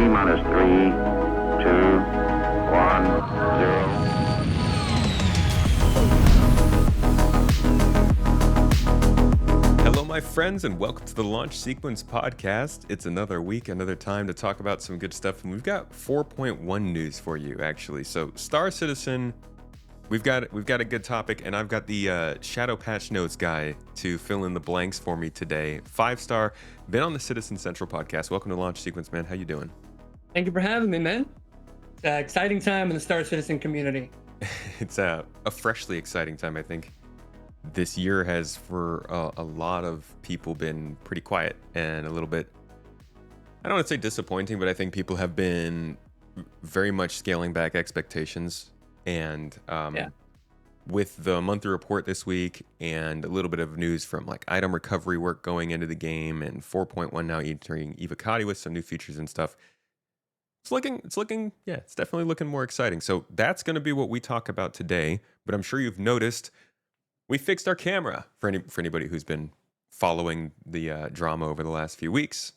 T-minus 3, 2, 1, 0. Hello, my friends, and welcome to the Launch Sequence podcast. It's another week, another time to talk about some good stuff, and we've got 4.1 news for you, actually. So, Star Citizen, we've got a good topic, and I've got the Shadow Patch Notes guy to fill in the blanks for me today. 5-Star, been on the Citizen Central podcast. Welcome to Launch Sequence, man. How you doing? Thank you for having me, man. It's an exciting time in the Star Citizen community. It's a freshly exciting time, I think. This year has, for a lot of people, been pretty quiet and a little bit, I don't want to say disappointing, but I think people have been very much scaling back expectations. And with the monthly report this week and a little bit of news from like item recovery work going into the game and 4.1 now entering Evocati with some new features and stuff, it's definitely looking more exciting. So that's going to be what we talk about today. But I'm sure you've noticed we fixed our camera for anybody who's been following the drama over the last few weeks.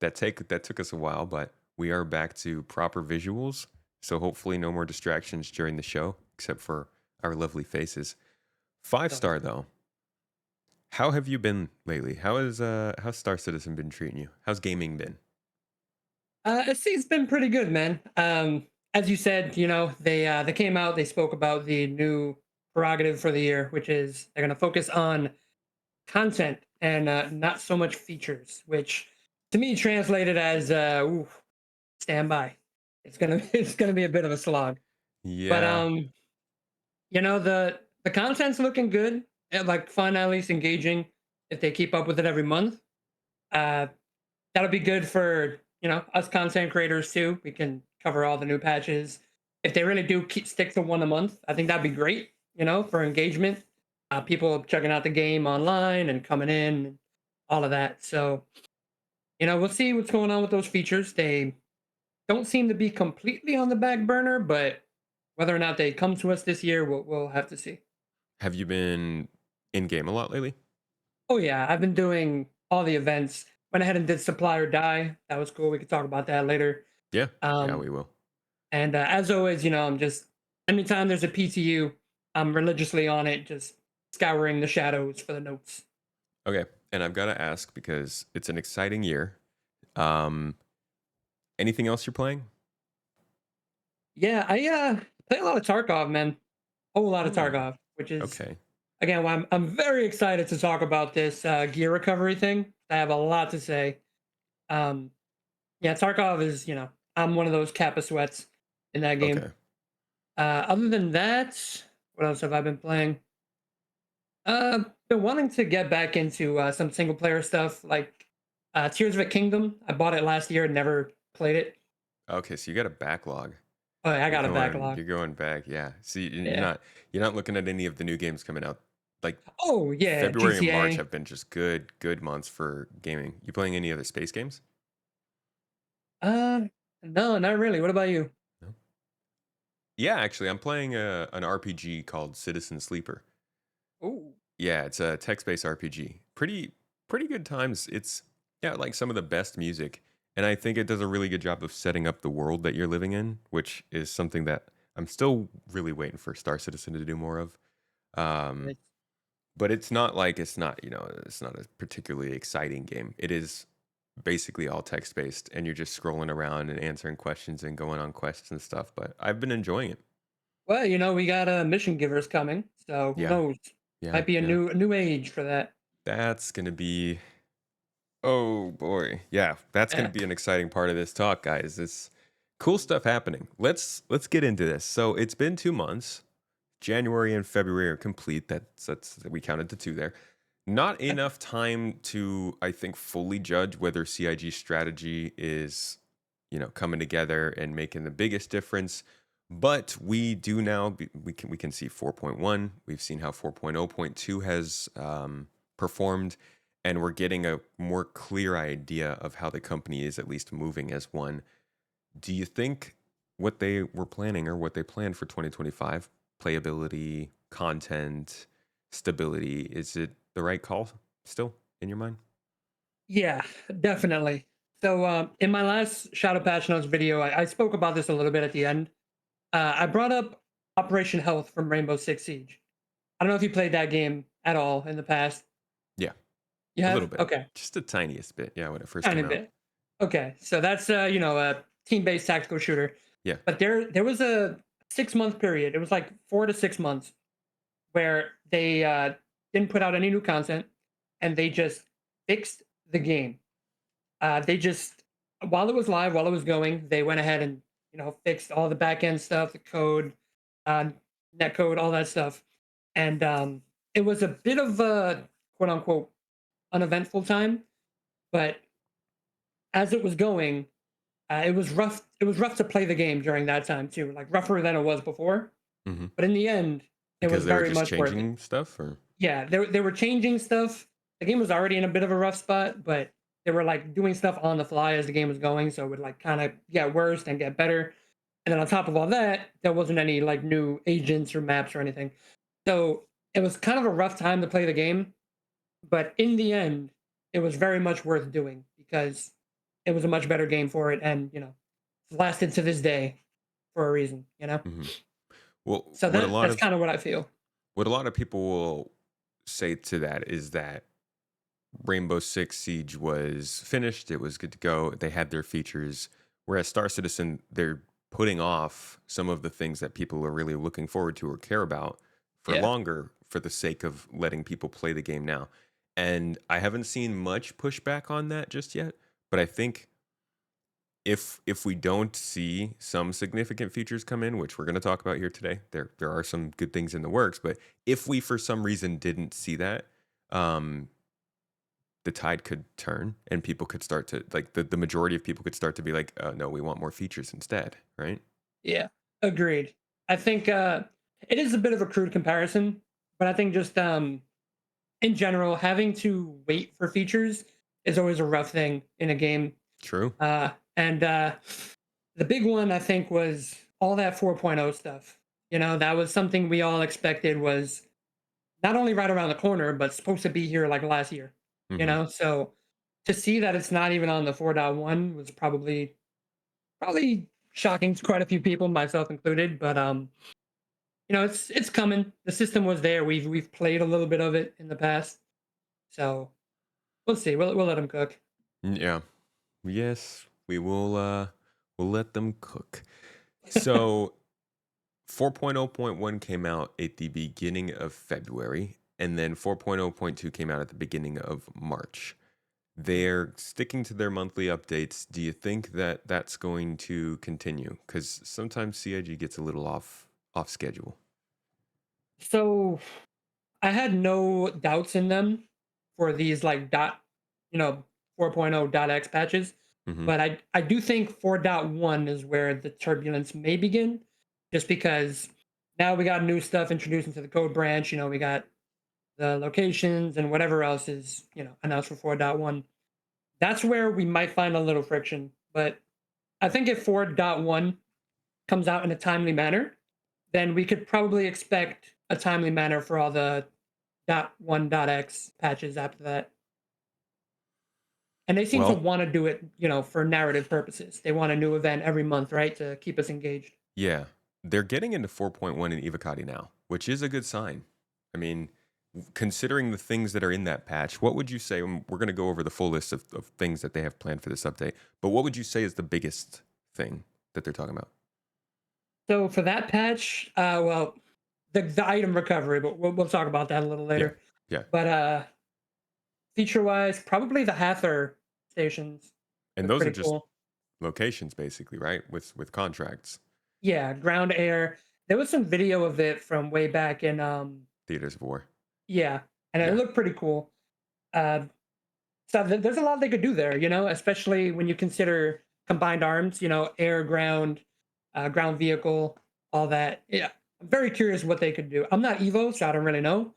That took us a while, but we are back to proper visuals. So hopefully no more distractions during the show, except for our lovely faces. 5-Star though, how have you been lately? How's Star Citizen been treating you? How's gaming been? It's been pretty good, man. As you said, they came out, they spoke about the new prerogative for the year, which is they're going to focus on content and not so much features, which to me translated as stand by. It's gonna be a bit of a slog, but Yeah. the content's looking good, like fun, at least engaging. If they keep up with it every month, uh, that'll be good for us content creators too. We can cover all the new patches. If they really do stick to one a month, I think that'd be great. For engagement, people checking out the game online and coming in, and all of that. So we'll see what's going on with those features. They don't seem to be completely on the back burner, but whether or not they come to us this year, we'll have to see. Have you been in game a lot lately? Oh yeah, I've been doing all the events. Went ahead and did Supply or Die. That was cool. We could talk about that later. Yeah. Yeah, Um, we will. and as always, I'm just anytime there's a PTU, I'm religiously on it, just scouring the shadows for the notes. Okay. And I've got to ask because it's an exciting year. Um, Anything else you're playing? Yeah, I play a lot of Tarkov, man. Whole lot of Oh, Tarkov, which is okay. again why I'm very excited to talk about this gear recovery thing. I have a lot to say. Um, yeah, Tarkov is I'm one of those Kappa sweats in that game. Okay. Other than that, what else have I been playing? Been wanting to get back into some single player stuff like Tears of a Kingdom. I bought it last year and never played it. Okay, so you got a backlog. Oh, yeah, I You're got a going backlog. you're going back. Yeah. See, Yeah. you're not looking at any of the new games coming out. Like Oh yeah, February and March GTA. have been just good months for gaming. You playing any other space games? Uh, no, not really. What about you? No. Yeah, actually, I'm playing an RPG called Citizen Sleeper. Oh, Yeah, it's a text-based RPG. Pretty good times. It's yeah, like some of the best music, and I think it does a really good job of setting up the world that you're living in, which is something that I'm still really waiting for Star Citizen to do more of. Um, but it's not a particularly exciting game. It is basically all text-based, and you're just scrolling around and answering questions and going on quests and stuff. But I've been enjoying it. well, we got mission givers coming, so who Yeah, knows? yeah, Might be a yeah. new age for that. That's gonna be Oh boy. Yeah, that's going Yeah. to be an exciting part of this talk, guys. It's cool stuff happening. Let's get into this. So, it's been 2 months. January and February are complete. That's we counted the two there. Not enough time to I think fully judge whether CIG strategy is, coming together and making the biggest difference. But we do now we can see 4.1. We've seen how 4.0.2 has performed, and we're getting a more clear idea of how the company is at least moving as one. Do you think what they were planning or what they planned for 2025, playability, content, stability, is it the right call still in your mind? Yeah, definitely. So in my last Shadow Patch Notes video, I spoke about this a little bit at the end. I brought up Operation Health from Rainbow Six Siege. I don't know if you played that game at all in the past. Yeah, You a little have? bit, Okay, just the tiniest bit. Yeah, when it first tiny came out. bit. Okay, so that's a team-based tactical shooter. Yeah. But there was a 6 month period. It was like 4 to 6 months where they didn't put out any new content, and they just fixed the game. They just while it was live, while it was going, they went ahead and fixed all the back end stuff, the code, uh, net code, all that stuff, and it was a bit of a quote unquote uneventful time. But as it was going, it was rough. It was rough to play the game during that time too, like rougher than it was before. Hmm. But in the end, it was Because they were very just much worth it. changing stuff, or Yeah, they were changing stuff. The game was already in a bit of a rough spot, but they were like doing stuff on the fly as the game was going, so it would like kind of get worse and get better. And then on top of all that, there wasn't any like new agents or maps or anything. So it was kind of a rough time to play the game, but in the end, it was very much worth doing because it was a much better game for it, and it's lasted to this day for a reason. hmm well, So that's kind of what I feel. what a lot of people will say to that is that Rainbow Six Siege was finished. It was good to go. They had their features. Whereas Star Citizen, they're putting off some of the things that people are really looking forward to or care about for Yeah. longer for the sake of letting people play the game now. And I haven't seen much pushback on that just yet. But I think if we don't see some significant features come in, which we're going to talk about here today, there are some good things in the works. But if we for some reason didn't see that, um, the tide could turn and people could start to like the majority of people could start to be like, no, we want more features instead, right? Yeah, agreed. I think it is a bit of a crude comparison, but I think just in general, having to wait for features is always a rough thing in a game. True. And the big one I think was all that 4.0 stuff. That was something we all expected was not only right around the corner, but supposed to be here like last year. Hmm. So to see that it's not even on the 4.1 was probably shocking to quite a few people, myself included. But it's coming. The system was there. We've played a little bit of it in the past, so we'll see. We'll let them cook. Yeah. Yes, we will. We'll let them cook. So 4.0.1 came out at the beginning of February, and then 4.0.2 came out at the beginning of March. They're sticking to their monthly updates. Do you think that that's going to continue? Because sometimes CIG gets a little off schedule. So I had no doubts in them for these like you know 4.0 dot X patches, Hmm. but I do think 4.1 is where the turbulence may begin, just because now we got new stuff introduced into the code branch. We got the locations and whatever else is announced for 4.1. That's where we might find a little friction. But I think if 4.1 comes out in a timely manner, then we could probably expect a timely manner for all the .1.x patches after that. And they seem to Well, want to do it, for narrative purposes. They want a new event every month, right, to keep us engaged. yeah, they're getting into 4.1 in Evocati now, which is a good sign. I mean, considering the things that are in that patch, what would you say? We're going to go over the full list of things that they have planned for this update, but what would you say is the biggest thing that they're talking about? So for that patch, well, the item recovery, but we'll talk about that a little Yeah, later. yeah. But feature wise, probably the Hather stations And look those are pretty just cool. locations basically, right? With contracts, Yeah, ground air. There was some video of it from way back in theaters of war. yeah, and it Yeah. looked pretty cool. Uh, so there's a lot they could do there, especially when you consider combined arms, air, ground, ground vehicle, all that. Yeah, I'm very curious what they could do. I'm not Evo, so I don't really know.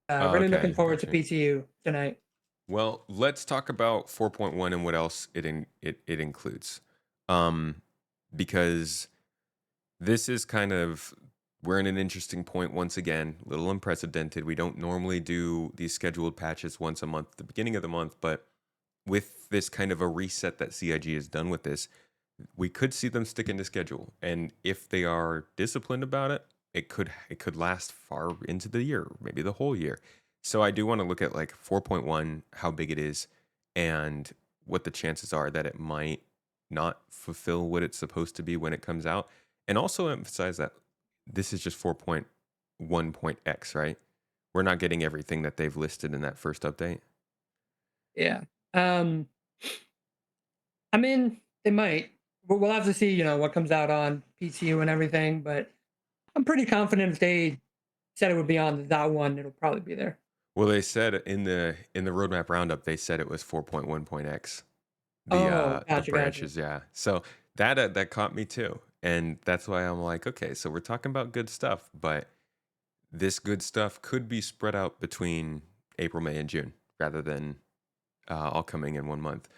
Really looking Okay, forward to gotcha. PTU tonight. Well, let's talk about 4.1 and what else it includes. Um, because this is kind of we're in an interesting point once again, a little unprecedented. We don't normally do these scheduled patches once a month at the beginning of the month, but with this kind of a reset that CIG has done with this, we could see them stick into schedule. And if they are disciplined about it, it could last far into the year, maybe the whole year. So I do want to look at like 4.1, how big it is, and what the chances are that it might not fulfill what it's supposed to be when it comes out. And also emphasize that this is just 4.1.x, right? We're not getting everything that they've listed in that first update. Yeah. Um, I mean, they might. We'll have to see, what comes out on PTU and everything. But I'm pretty confident if they said it would be on the dot one, it'll probably be there. Well, they said in the roadmap roundup, they said it was 4.1.x. Oh, The gotcha, gotcha. branches, yeah. So that caught me too, and that's why I'm like, okay, so we're talking about good stuff, but this good stuff could be spread out between April, May, and June rather than all coming in one month.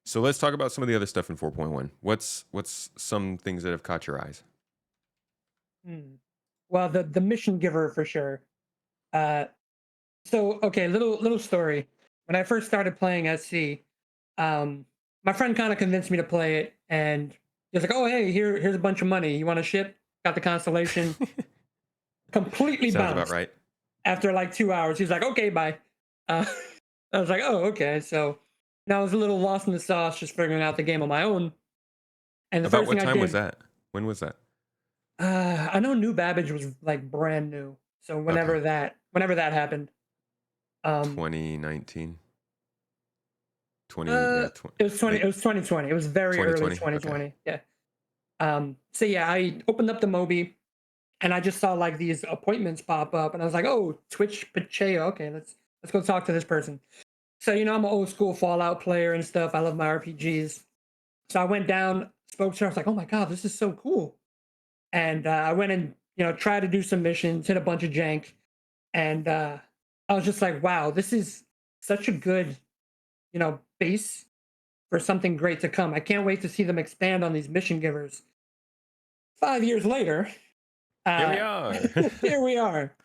So let's talk about some of the other stuff in 4.1. What's some things that have caught your eyes? Hmm. Well, the mission giver for sure. Uh, so okay, little story. When I first started playing SC, um, my friend kind of convinced me to play it, and he was like, "Oh, hey, here's a bunch of money. You want a ship? Got the constellation." Completely Sounds about bounced right. after like 2 hours. He's like, "Okay, bye." Uh, I was like, "Oh, okay." So now I was a little lost in the sauce, just figuring out the game on my own. And the About first what thing I time was did, that? When was that? I know New Babbage was like brand new. So Okay, whenever that happened, um, 2019, 20, yeah, it late was 2020. It was very early 2020. Okay. 2020. Yeah. So yeah, I opened up the Mobi and I just saw like these appointments pop up, and I was like, "Oh, Twitch Pacheco. Okay, let's go talk to this person." So I'm an old school Fallout player and stuff. I love my RPGs. So I went down, spoke to her. I was like, "Oh my god, this is so cool!" And I went and tried to do some missions, hit a bunch of jank, and I was just like, "Wow, this is such a good base for something great to come." I can't wait to see them expand on these mission givers. 5 years later, Here we uh, are. here we are,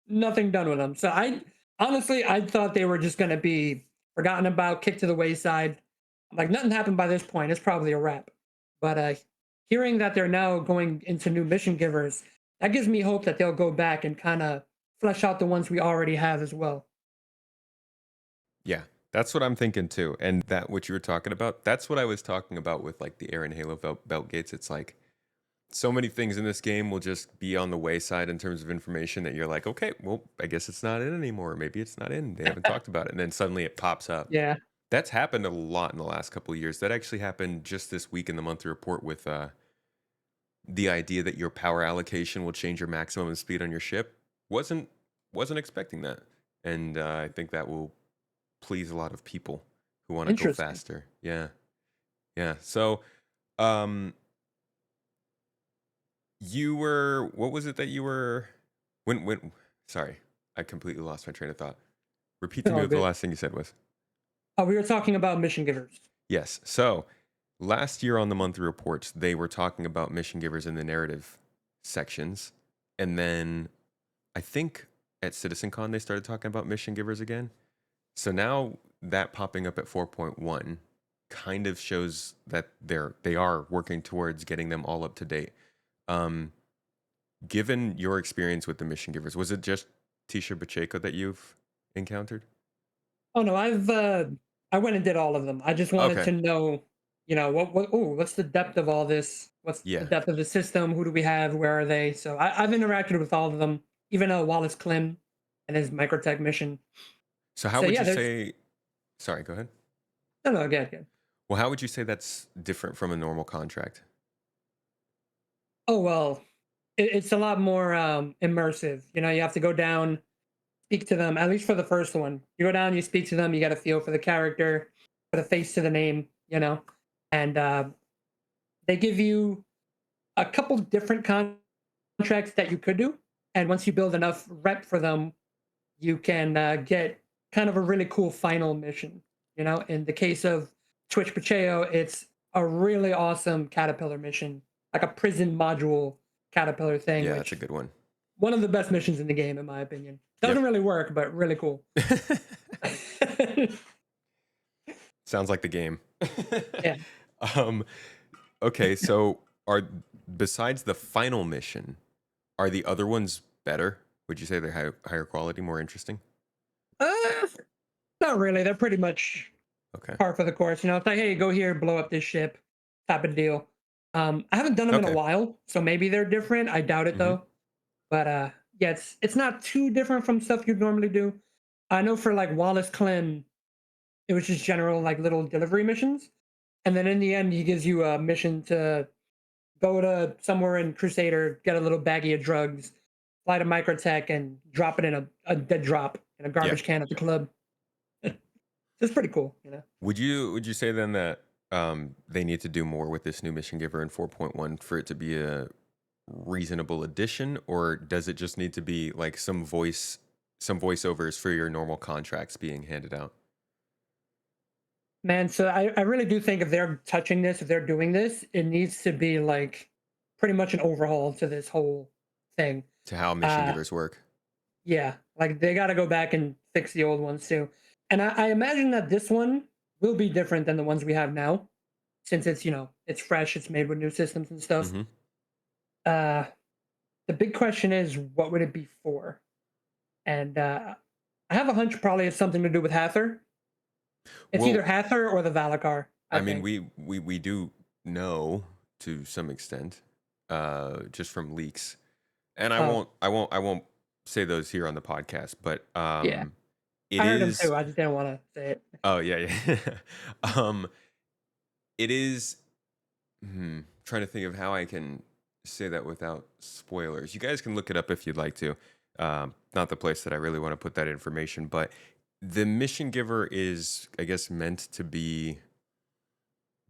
nothing done with them. So I honestly, I thought they were just going to be forgotten about, kicked to the wayside. Like nothing happened by this point. It's probably a wrap. But hearing that they're now going into new mission givers, that gives me hope that they'll go back and kind of flesh out the ones we already have as well. Yeah, that's what I'm thinking too. And that what you were talking about, that's what I was talking about with like the Air and Halo belt gates. It's like so many things in this game will just be on the wayside in terms of information that you're like, okay, well, I guess it's not in anymore. Maybe it's not in. They haven't talked about it. And then suddenly it pops up. Yeah, That's happened a lot in the last couple of years. That actually happened just this week in the monthly report with the idea that your power allocation will change your maximum speed on your ship. Wasn't wasn't expecting that. And I think that will please a lot of people who want to go interesting. faster. Yeah. Yeah. So, um, you were, what was it that you were, sorry, I completely lost my train of thought. Repeat to me Oh, what the good. last thing you said was. Oh, we were talking about mission givers. Yes. So, last year on the monthly reports, they were talking about mission givers in the narrative sections. And then I think at CitizenCon, they started talking about mission givers again. So now that popping up at 4.1 kind of shows that they are working towards getting them all up to date. Um, Given your experience with the mission givers, was it just Tisha Pacheco that you've encountered? Oh no, I went and did all of them. I just wanted Okay. to know, what's the depth of all this? What's the Yeah. depth of the system? Who do we have? Where are they? So I've interacted with all of them, even Wallace Klim and his microtech mission. So how So would yeah, you there's say, sorry, go ahead. no, again, again. Well, how would you say that's different from a normal contract? Oh well, it's a lot more immersive. You have to go down, speak to them. At least for the first one, you go down, you speak to them, you get a feel for the character, put a face to the name, and they give you a couple different contracts that you could do. And once you build enough rep for them, you can get kind of a really cool final mission. In the case of Twitch Pacheco, it's a really awesome caterpillar mission, like a prison module caterpillar thing, Yeah, that's a which good one. one of the best missions in the game, in my opinion. Yep. Doesn't really work, but really cool. Sounds like the game. Yeah. um, okay, so are besides the final mission, are the other ones better? Would you say they're higher quality, more interesting? Uh, Not really. They're pretty much Okay. par for the course. You know, it's like, hey, go here, blow up this ship, type of deal. I haven't done them in a Okay. while, so maybe they're different. I doubt it Hmm. though. But yeah, it's not too different from stuff you'd normally do. I know for like Wallace Clem, it was just general like little delivery missions, and then in the end, he gives you a mission to go to somewhere in Crusader, get a little baggie of drugs, fly to Microtech, and drop it in a dead drop in a Yeah. garbage can at the club. It's pretty cool, you know. Would you say then that they need to do more with this new mission giver in 4.1 for it to be a reasonable addition, or does it just need to be like some voiceovers for your normal contracts being handed out Man, so I really do think if they're touching this, if they're doing this, it needs to be like pretty much an overhaul to this whole thing. to how mission Uh givers work? yeah, like they gotta go back and fix the old ones too. And I imagine that this one will be different than the ones we have now, since it's, you know, it's fresh, it's made with new systems and stuff. Hmm. Uh the big question is what would it be for? And I have a hunch probably it's something to do with Hathor. It's either Well, Hathor or the Valakar, I I mean, think. we do know to some extent, just from leaks, and Oh, I won't say those here on the podcast, but yeah. it I heard him is. too. I just didn't want to say it. Oh yeah, yeah. um, it is. Trying to think of how I can say that without spoilers. You guys can look it up if you'd like to. Not the place that I really want to put that information, but the mission giver is, I guess, meant to be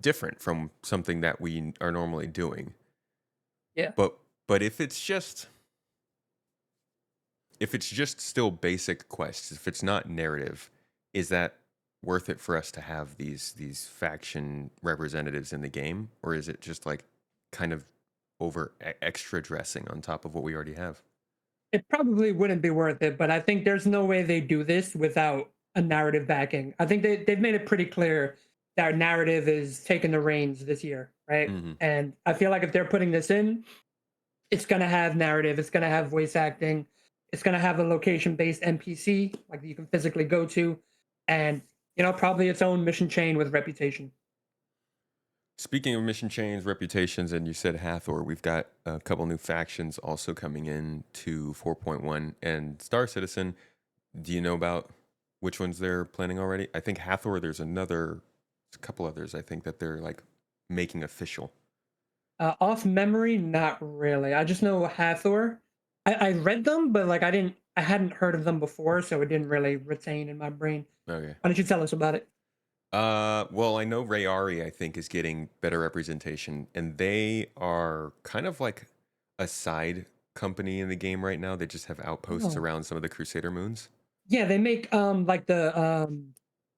different from something that we are normally doing. Yeah. But but if it's just still basic quests, if it's not narrative, is that worth it for us to have these faction representatives in the game, or is it just like kind of over extra dressing on top of what we already have? It probably wouldn't be worth it, but I think there's no way they do this without a narrative backing. I think they've made it pretty clear that narrative is taking the reins this year, right? Hmm. And I feel like if they're putting this in, it's gonna have narrative, it's gonna have voice acting, it's gonna have a location-based NPC, like you can physically go to, and you know, probably its own mission chain with reputation. Speaking of mission chains, reputations, and you said Hathor, we've got a couple new factions also coming in to 4.1 and Star Citizen. Do you know about which ones they're planning already? I think Hathor, there's a couple others I think that they're like making official. Off memory, not really. I just know Hathor. I read them, but like I hadn't heard of them before, so it didn't really retain in my brain. Okay. Why don't you tell us about it? Well, I know Rayari, I think, is getting better representation, and they are kind of like a side company in the game right now. They just have outposts Oh, around some of the Crusader moons. yeah, they make like the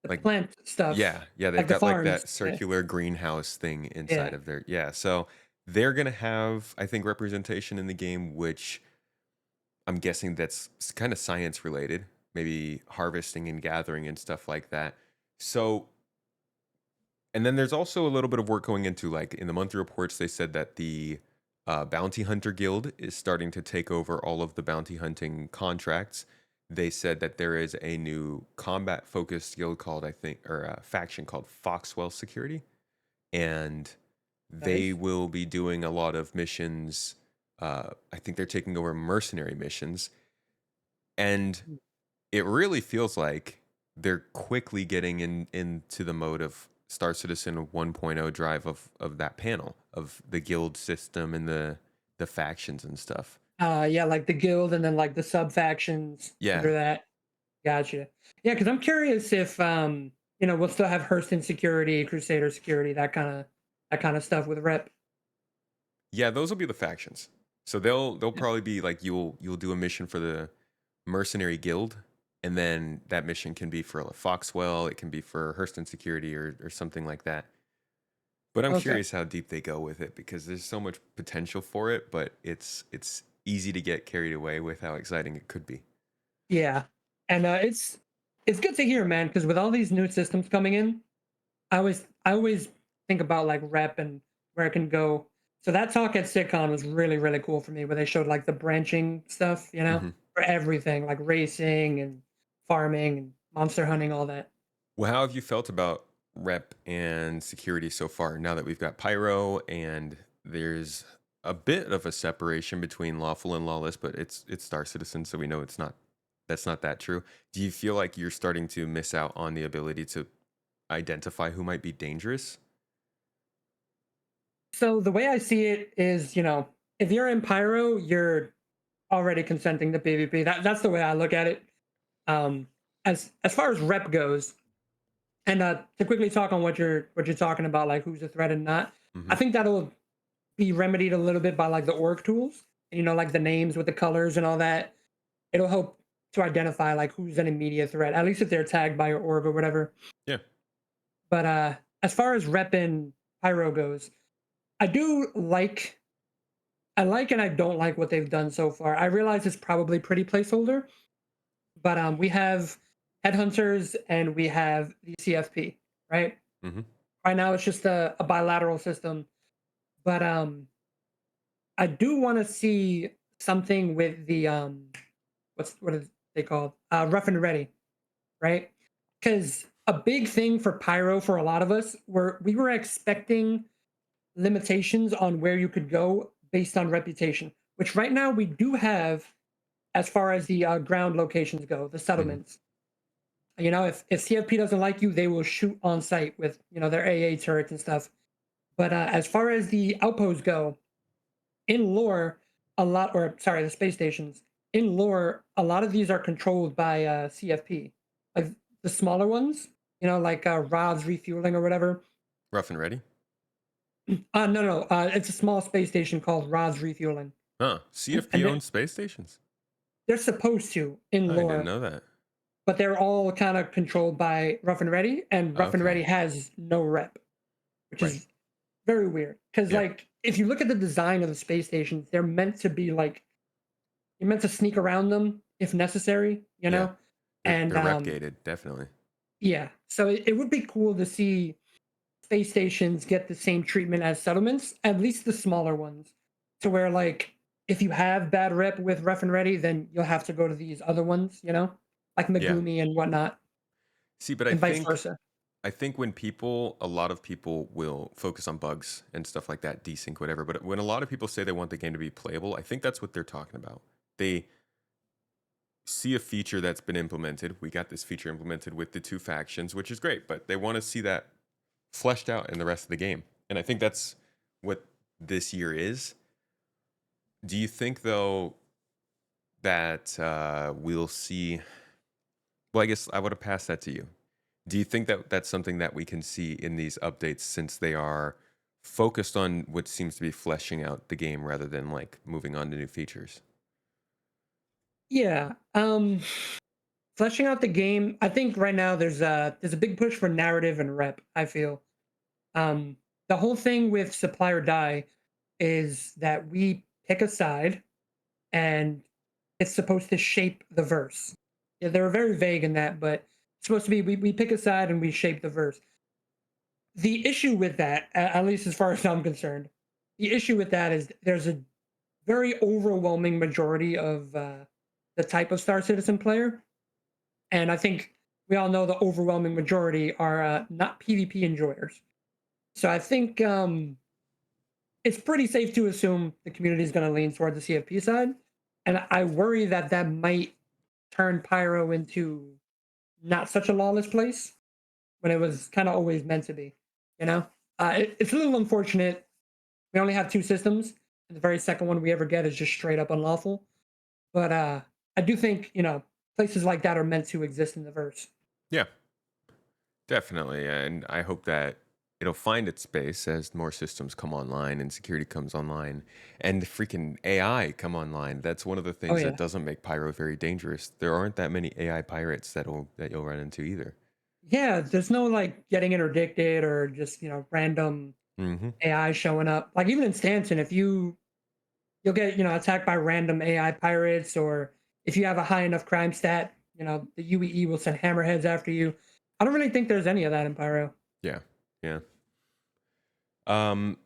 Like, plant stuff, yeah, they've like the got like farms. that Yeah, circular greenhouse thing inside yeah. of their, yeah. So they're gonna have, I think, representation in the game, which I'm guessing that's kind of science related, maybe harvesting and gathering and stuff like that. So, and then there's also a little bit of work going into like in the monthly reports, they said that the Bounty Hunter Guild is starting to take over all of the bounty hunting contracts. They said that there is a new combat focused guild called, I think, or a faction called Foxwell Security. And they Nice. will be doing a lot of missions. I think they're taking over mercenary missions. And Mm. it really feels like they're quickly getting into the mode of Star Citizen 1.0 drive of that panel of the guild system and the factions and stuff. Yeah, like the guild and then like the sub factions Yeah. under that. Gotcha. Yeah, because I'm curious if you know, we'll still have Hurston security, Crusader security, that kind of stuff with rep. Yeah, those will be the factions. So they'll probably be like you'll do a mission for the mercenary guild, and then that mission can be for Foxwell, it can be for Hurston Security or something like that. But I'm Okay. curious how deep they go with it because there's so much potential for it, but it's easy to get carried away with how exciting it could be. Yeah, and it's good to hear, man, because with all these new systems coming in, I always think about like rep and where it can go. So that talk at SitCon was really, really cool for me where they showed like the branching stuff, Hmm. for everything, like racing and farming and monster hunting, all that. Well, how have you felt about rep and security so far? Now that we've got pyro and there's a bit of a separation between lawful and lawless, but it's Star Citizen, so we know it's not. That's not that true. Do you feel like you're starting to miss out on the ability to identify who might be dangerous? So the way I see it is, if you're in Pyro, you're already consenting to PvP. That's the way I look at it. Um, as far as rep goes, and to quickly talk on what you're talking about, like who's a threat and not, I Hmm. think that'll be remedied a little bit by like the org tools. Like the names with the colors and all that. It'll help to identify like who's an immediate threat, at least if they're tagged by your org or whatever. Yeah. But as far as rep and Pyro goes, I do like I like and I don't like what they've done so far. I realize it's probably pretty placeholder, but we have headhunters and we have the CFP, right? Hmm. Right now it's just a bilateral system, but I do want to see something with the what is they called rough and ready, right? Because a big thing for pyro for a lot of us were we were expecting limitations on where you could go based on reputation, which right now we do have as far as the ground locations go, the Hmm. settlements. If CFP doesn't like you, they will shoot on site with their AA turrets and stuff. But as far as the outposts go, in lore, the space stations in lore, a lot of these are controlled by CFP, like the smaller ones, like Rod's refueling or whatever. Rough and ready. No, no, it's a small space station called Rod's refueling, Huh. and CFP owns space stations. they're supposed to in I didn't lore, know that. but they're all kind of controlled by Rough and Ready, and Rough and Okay. Ready has no rep, which Right. is very weird. Because Yeah. like if you look at the design of the space stations, they're meant to be like you're meant to sneak around them if necessary, Yeah. and They're rep gated, definitely. yeah. So it would be cool to see space stations get the same treatment as settlements, at least the smaller ones, to where like if you have bad rep with Rough and Ready, then you'll have to go to these other ones, like Yeah. Megumi and whatnot, See, but I and vice think versa. I think when people, a lot of people will focus on bugs and stuff like that, desync, whatever. But when a lot of people say they want the game to be playable, I think that's what they're talking about. They see a feature that's been implemented. We got this feature implemented with the two factions, which is great, but they want to see that fleshed out in the rest of the game. And I think that's what this year is. Do you think, though, that we'll see? Well, I guess I would have passed that to you. Do you think that that's something that we can see in these updates since they are focused on what seems to be fleshing out the game rather than like moving on to new features? Yeah. Fleshing out the game, I think right now there's a big push for narrative and rep, I feel. Um the whole thing with supply or die is that we pick a side and it's supposed to shape the verse. Yeah, they were very vague in that, but it's supposed to be we pick a side and we shape the verse. The issue with that, at least as far as I'm concerned, the issue with that is there's a very overwhelming majority of the type of Star Citizen player. And I think we all know the overwhelming majority are not PvP enjoyers. So I think it's pretty safe to assume the community is going to lean toward the CFP side. And I worry that that might turn Pyro into not such a lawless place when it was kind of always meant to be. You know, it's a little unfortunate. We only have two systems, and the very second one we ever get is just straight up unlawful. But I do think places like that are meant to exist in the verse. Yeah, definitely. And I hope that it'll find its space as more systems come online and security comes online and the freaking AI come online. That's one of the Oh things that yeah, doesn't make Pyro very dangerous. There aren't that many AI pirates that you'll run into either. yeah. There's no like getting interdicted or just random Hmm. AI showing up. Like even in Stanton, if you'll get attacked by random AI pirates, or if you have a high enough crime stat, the UEE will send hammerheads after you. I don't really think there's any of that in Pyro. Yeah. Yeah. Um,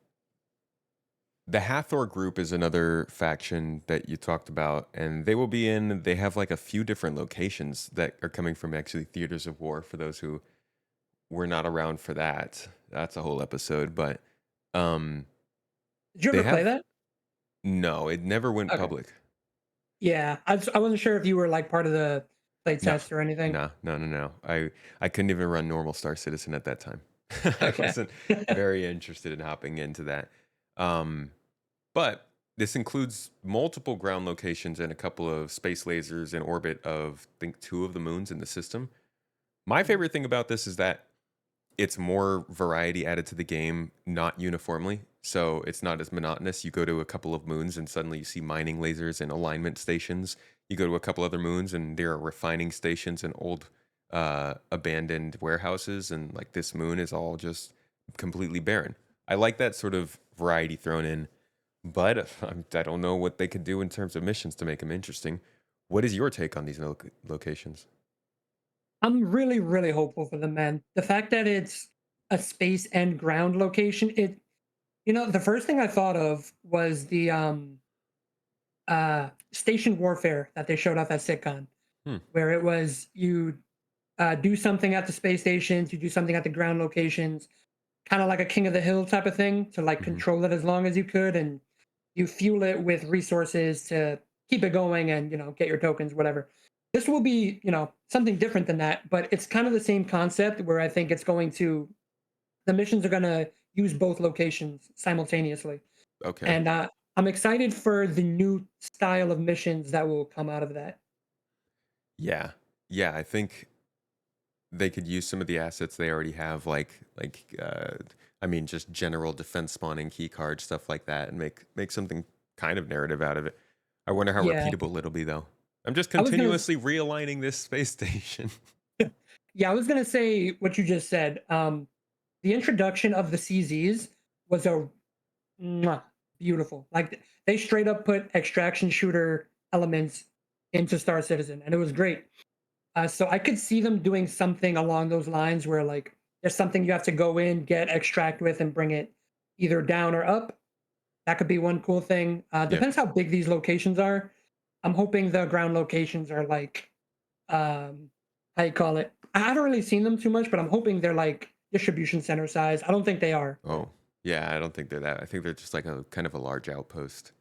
the Hathor group is another faction that you talked about, and they will be in. They have like a few different locations that are coming from actually theaters of war. For those who were not around for that, that's a whole episode. But um, Did you they ever play have that? no. It never went Okay. public. Yeah, I wasn't sure if you were like part of the play No, test or anything. no, no, no, no. I couldn't even run normal Star Citizen at that time. I Okay. wasn't very interested in hopping into that. Um, but this includes multiple ground locations and a couple of space lasers in orbit of, I think, two of the moons in the system. My Mhm. favorite thing about this is that it's more variety added to the game, not uniformly. So it's not as monotonous. You go to a couple of moons and suddenly you see mining lasers and alignment stations. You go to a couple other moons and there are refining stations and old abandoned warehouses. And like this moon is all just completely barren. I like that sort of variety thrown in, but I don't know what they could do in terms of missions to make them interesting. What is your take on these locations? I'm really, really hopeful for them, man. The fact that it's a space and ground location, the first thing I thought of was the station warfare that they showed off at SitCon, Hmm. where it was you do something at the space stations, you do something at the ground locations, kind of like a king of the hill type of thing to like Hmm. control it as long as you could, and you fuel it with resources to keep it going and get your tokens, whatever. This will be something different than that, but it's kind of the same concept where I think the missions are going to use both locations simultaneously, Okay. and I'm excited for the new style of missions that will come out of that. Yeah. Yeah. I think they could use some of the assets they already have, I mean, just general defense spawning key cards, stuff like that, and make something kind of narrative out of it. I wonder how Yeah, repeatable it'll be, though. I'm just I was gonna continuously realigning this space station. yeah, I was gonna say what you just said. The introduction of the CZs was a mwah, beautiful. Like they straight up put extraction shooter elements into Star Citizen, and it was great. So I could see them doing something along those lines where like there's something you have to go in, get extract with, and bring it either down or up. That could be one cool thing. Yeah. Depends how big these locations are. I'm hoping the ground locations are like how you call it. I haven't really seen them too much, but I'm hoping they're like distribution center size. I don't think they are. Oh, yeah. I don't think they're that. I think they're just like a kind of a large outpost.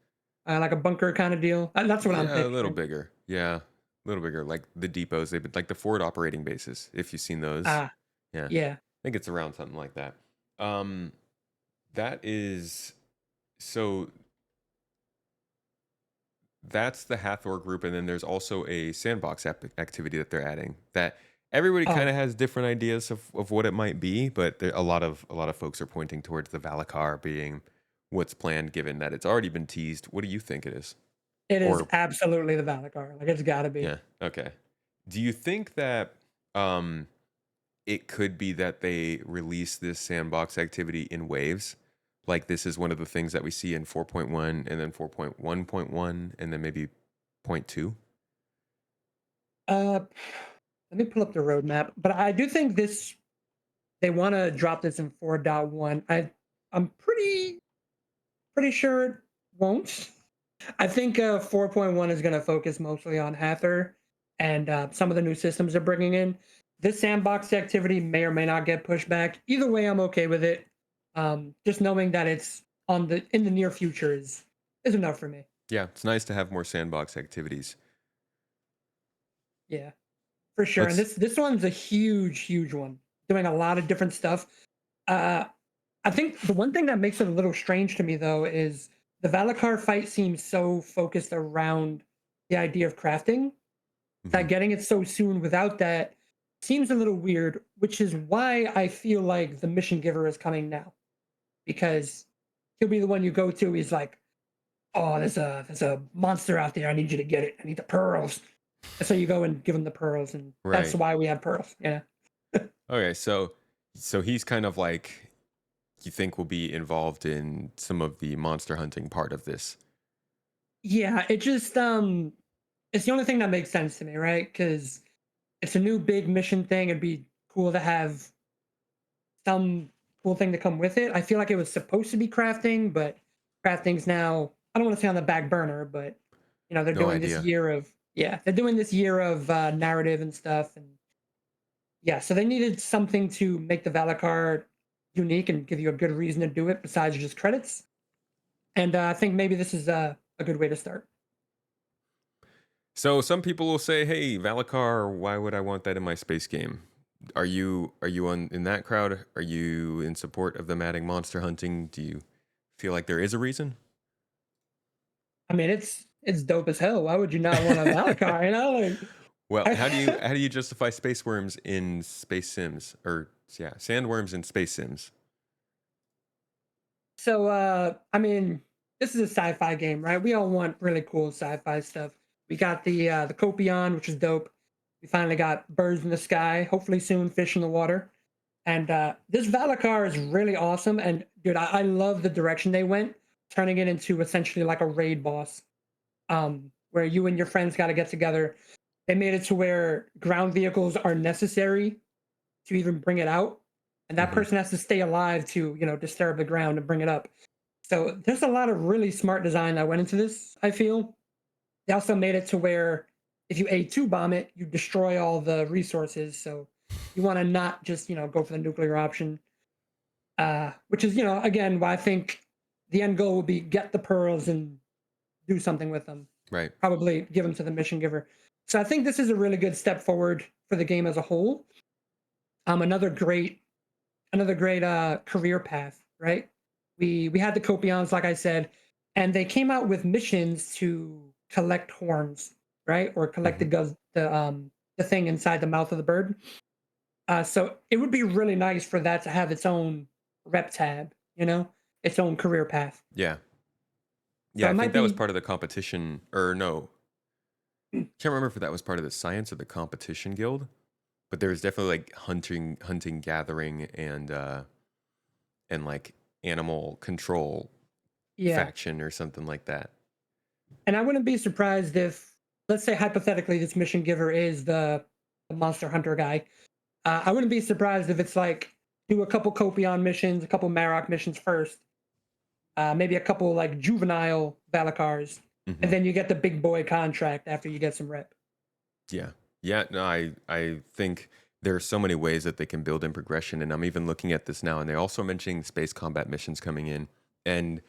Like a bunker kind of deal. That's what I'm Yeah, a little picturing. bigger. Yeah, a little bigger. Like the depots, they've been like the forward operating bases. If you've seen those, Ah, yeah, I yeah. think it's around something like that. Um, that is so. That's the Hathor group, and then there's also a sandbox activity that they're adding. That everybody kind Oh, of has different ideas of what it might be, but a lot of folks are pointing towards the Valakar being what's planned, given that it's already been teased. What do you think it is? it is Or absolutely the Valakar. Like it's got to be. yeah, okay. Do you think that um it could be that they release this sandbox activity in waves? Like this is one of the things that we see in 4.1 and then 4.1.1 and then maybe point 2? Uh, let me pull up the roadmap. But I do think they want to drop this in 4.1. I'm pretty sure it won't. I think 4.1 is going to focus mostly on Hathor and some of the new systems they're bringing in. This sandbox activity may or may not get pushed back. Either way, I'm okay with it. Just knowing that it's on the in the near future is enough for me. Yeah, it's nice to have more sandbox activities. Yeah, for sure. And Let's this one's a huge, huge one, doing a lot of different stuff. Uh, I think the one thing that makes it a little strange to me though is the Valakar fight seems so focused around the idea of crafting that mhm. getting it so soon without that seems a little weird, which is why I feel like the mission giver is coming now because he'll be the one you go to. He's like, "Oh, there's a monster out there. I need you to get it. I need the pearls." And so you go and give him the pearls, and that's Right. why we have pearls. Yeah, Okay, so he's kind of like you think will be involved in some of the monster hunting part of this. yeah. It just it's the only thing that makes sense to me, right? Because it's a new big mission thing. It'd be cool to have some cool thing to come with it. I feel like it was supposed to be crafting, but crafting's now, I don't want to say on the back burner, but they're No doing this idea. year of they're doing this year of narrative and stuff, and yeah, so they needed something to make the Valakar unique and give you a good reason to do it besides just credits. And I think maybe this is a good way to start. So some people will say, "Hey, Valakar, why would I want that in my space game?" Are you on in that crowd? Are you in support of them adding monster hunting? Do you feel like there is a reason? I mean, it's dope as hell. Why would you not want a Valakar? Well, Like, how do you justify space worms in space sims, or yeah, sandworms in space sims? so I mean, this is a sci-fi game, right? We all want really cool sci-fi stuff. We got the Copion, which is dope. We finally got birds in the sky. Hopefully soon, fish in the water. And this Valakar is really awesome. And dude, I love the direction they went, turning it into essentially like a raid boss, where you and your friends got to get together. They made it to where ground vehicles are necessary to even bring it out, and that Hmm. person has to stay alive to disturb the ground and bring it up. So there's a lot of really smart design that went into this. I feel they also made it to where if you A2 bomb it, you destroy all the resources. So you want to not just go for the nuclear option, which is again why I think the end goal will be get the pearls and do something with them. Right. Probably give them to the mission giver. So I think this is a really good step forward for the game as a whole. Another great career path, right? We had the Copions, like I said, and they came out with missions to collect horns, right, or collect Hmm. the thing inside the mouth of the bird. So it would be really nice for that to have its own rep tab, its own career path. Yeah. So Yeah, it I think might that was be, part of the competition, or no, can't remember if that was part of the science or the competition guild, but there was definitely like hunting, gathering, and like animal control yeah. faction or something like that. And I wouldn't be surprised if, let's say hypothetically, this mission giver is the monster hunter guy. I wouldn't be surprised if it's like do a couple Copion missions, a couple Marok missions first, maybe a couple like juvenile Valakars, and Hmm. then you get the big boy contract after you get some rep. Yeah. Yeah, no, I think there are so many ways that they can build in progression, and I'm even looking at this now, and they're also mentioning space combat missions coming in. And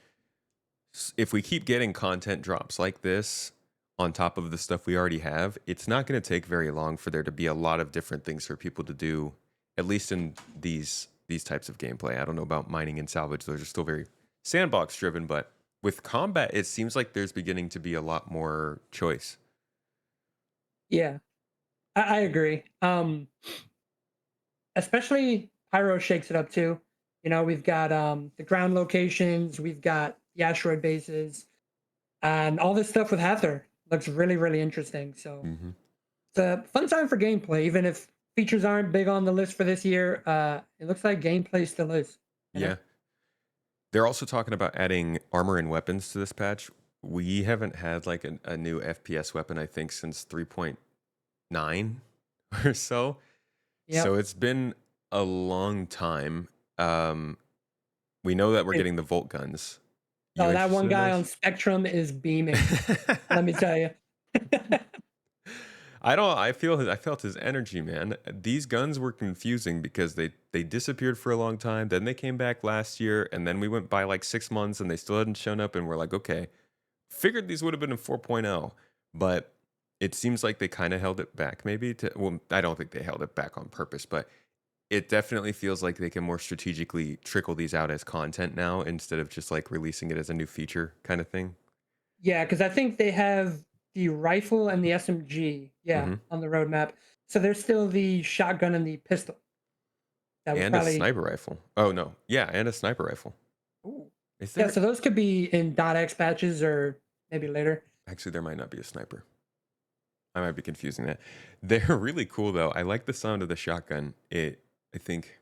if we keep getting content drops like this on top of the stuff we already have, it's not going to take very long for there to be a lot of different things for people to do, at least in these types of gameplay. I don't know about mining and salvage; those are still very sandbox driven, but with combat, it seems like there's beginning to be a lot more choice. Yeah, I agree. Especially Pyro shakes it up too. We've got the ground locations, we've got the asteroid bases, and all this stuff with Hathor looks really, really interesting. So Hmm. it's a fun time for gameplay, even if features aren't big on the list for this year. It looks like gameplay still is. You know? Yeah. They're also talking about adding armor and weapons to this patch. We haven't had like a new FPS weapon, I think, since 3.9 or so. So Yep. it's been a long time. Um, we know that we're It, getting the Volt guns. You oh, that one interested in guy those? on Spectrum is beaming. Let me tell you. I don't. I felt his energy, man. These guns were confusing because they disappeared for a long time. Then they came back last year, and then we went by like 6 months, and they still hadn't shown up. And we're like, okay, figured these would have been in 4.0, but it seems like they kind of held it back. Maybe to well, I don't think they held it back on purpose, but it definitely feels like they can more strategically trickle these out as content now instead of just like releasing it as a new feature kind of thing. Yeah, because I think they have the rifle and the SMG, yeah, Hmm. on the roadmap. So there's still the shotgun and the pistol. That would And a probably. sniper rifle. Oh no, yeah, and a sniper rifle. Ooh. Is Yeah, there so those could be in .x patches or maybe later. actually there might not be a sniper. I might be confusing that. They're really cool though. I like the sound of the shotgun. I think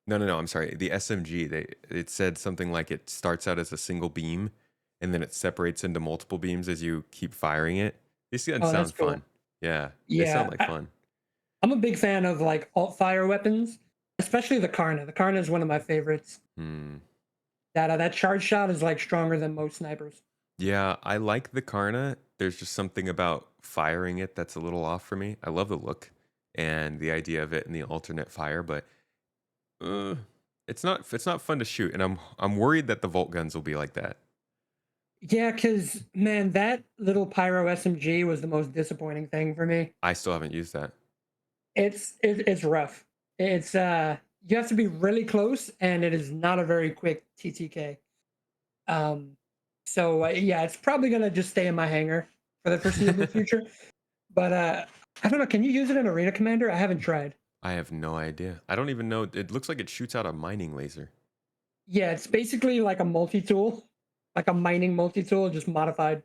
no, I'm sorry. The SMG, it said something like it starts out as a single beam and then it separates into multiple beams as you keep firing it. These guns Oh, that's sound cool. fun. Yeah, they sound Yeah, like fun. I'm a big fan of like alt fire weapons. especially the Karna. The Karna is one of my favorites. Hmm. That charge shot is like stronger than most snipers. Yeah, I like the Karna. There's just something about firing it that's a little off for me. I love the look and the idea of it in the alternate fire, but uh, it's not fun to shoot, and I'm worried that the Volt guns will be like that. Yeah, because man, that little pyro SMG was the most disappointing thing for me. I still haven't used that. It's rough. It's you have to be really close, and it is not a very quick TTK. Um, so yeah, it's probably gonna just stay in my hangar for the foreseeable future. But I don't know. Can you use it in Arena Commander? I haven't tried. I have no idea. I don't even know. It looks like it shoots out a mining laser. Yeah, it's basically like a multi-tool, like a mining multi-tool, just modified.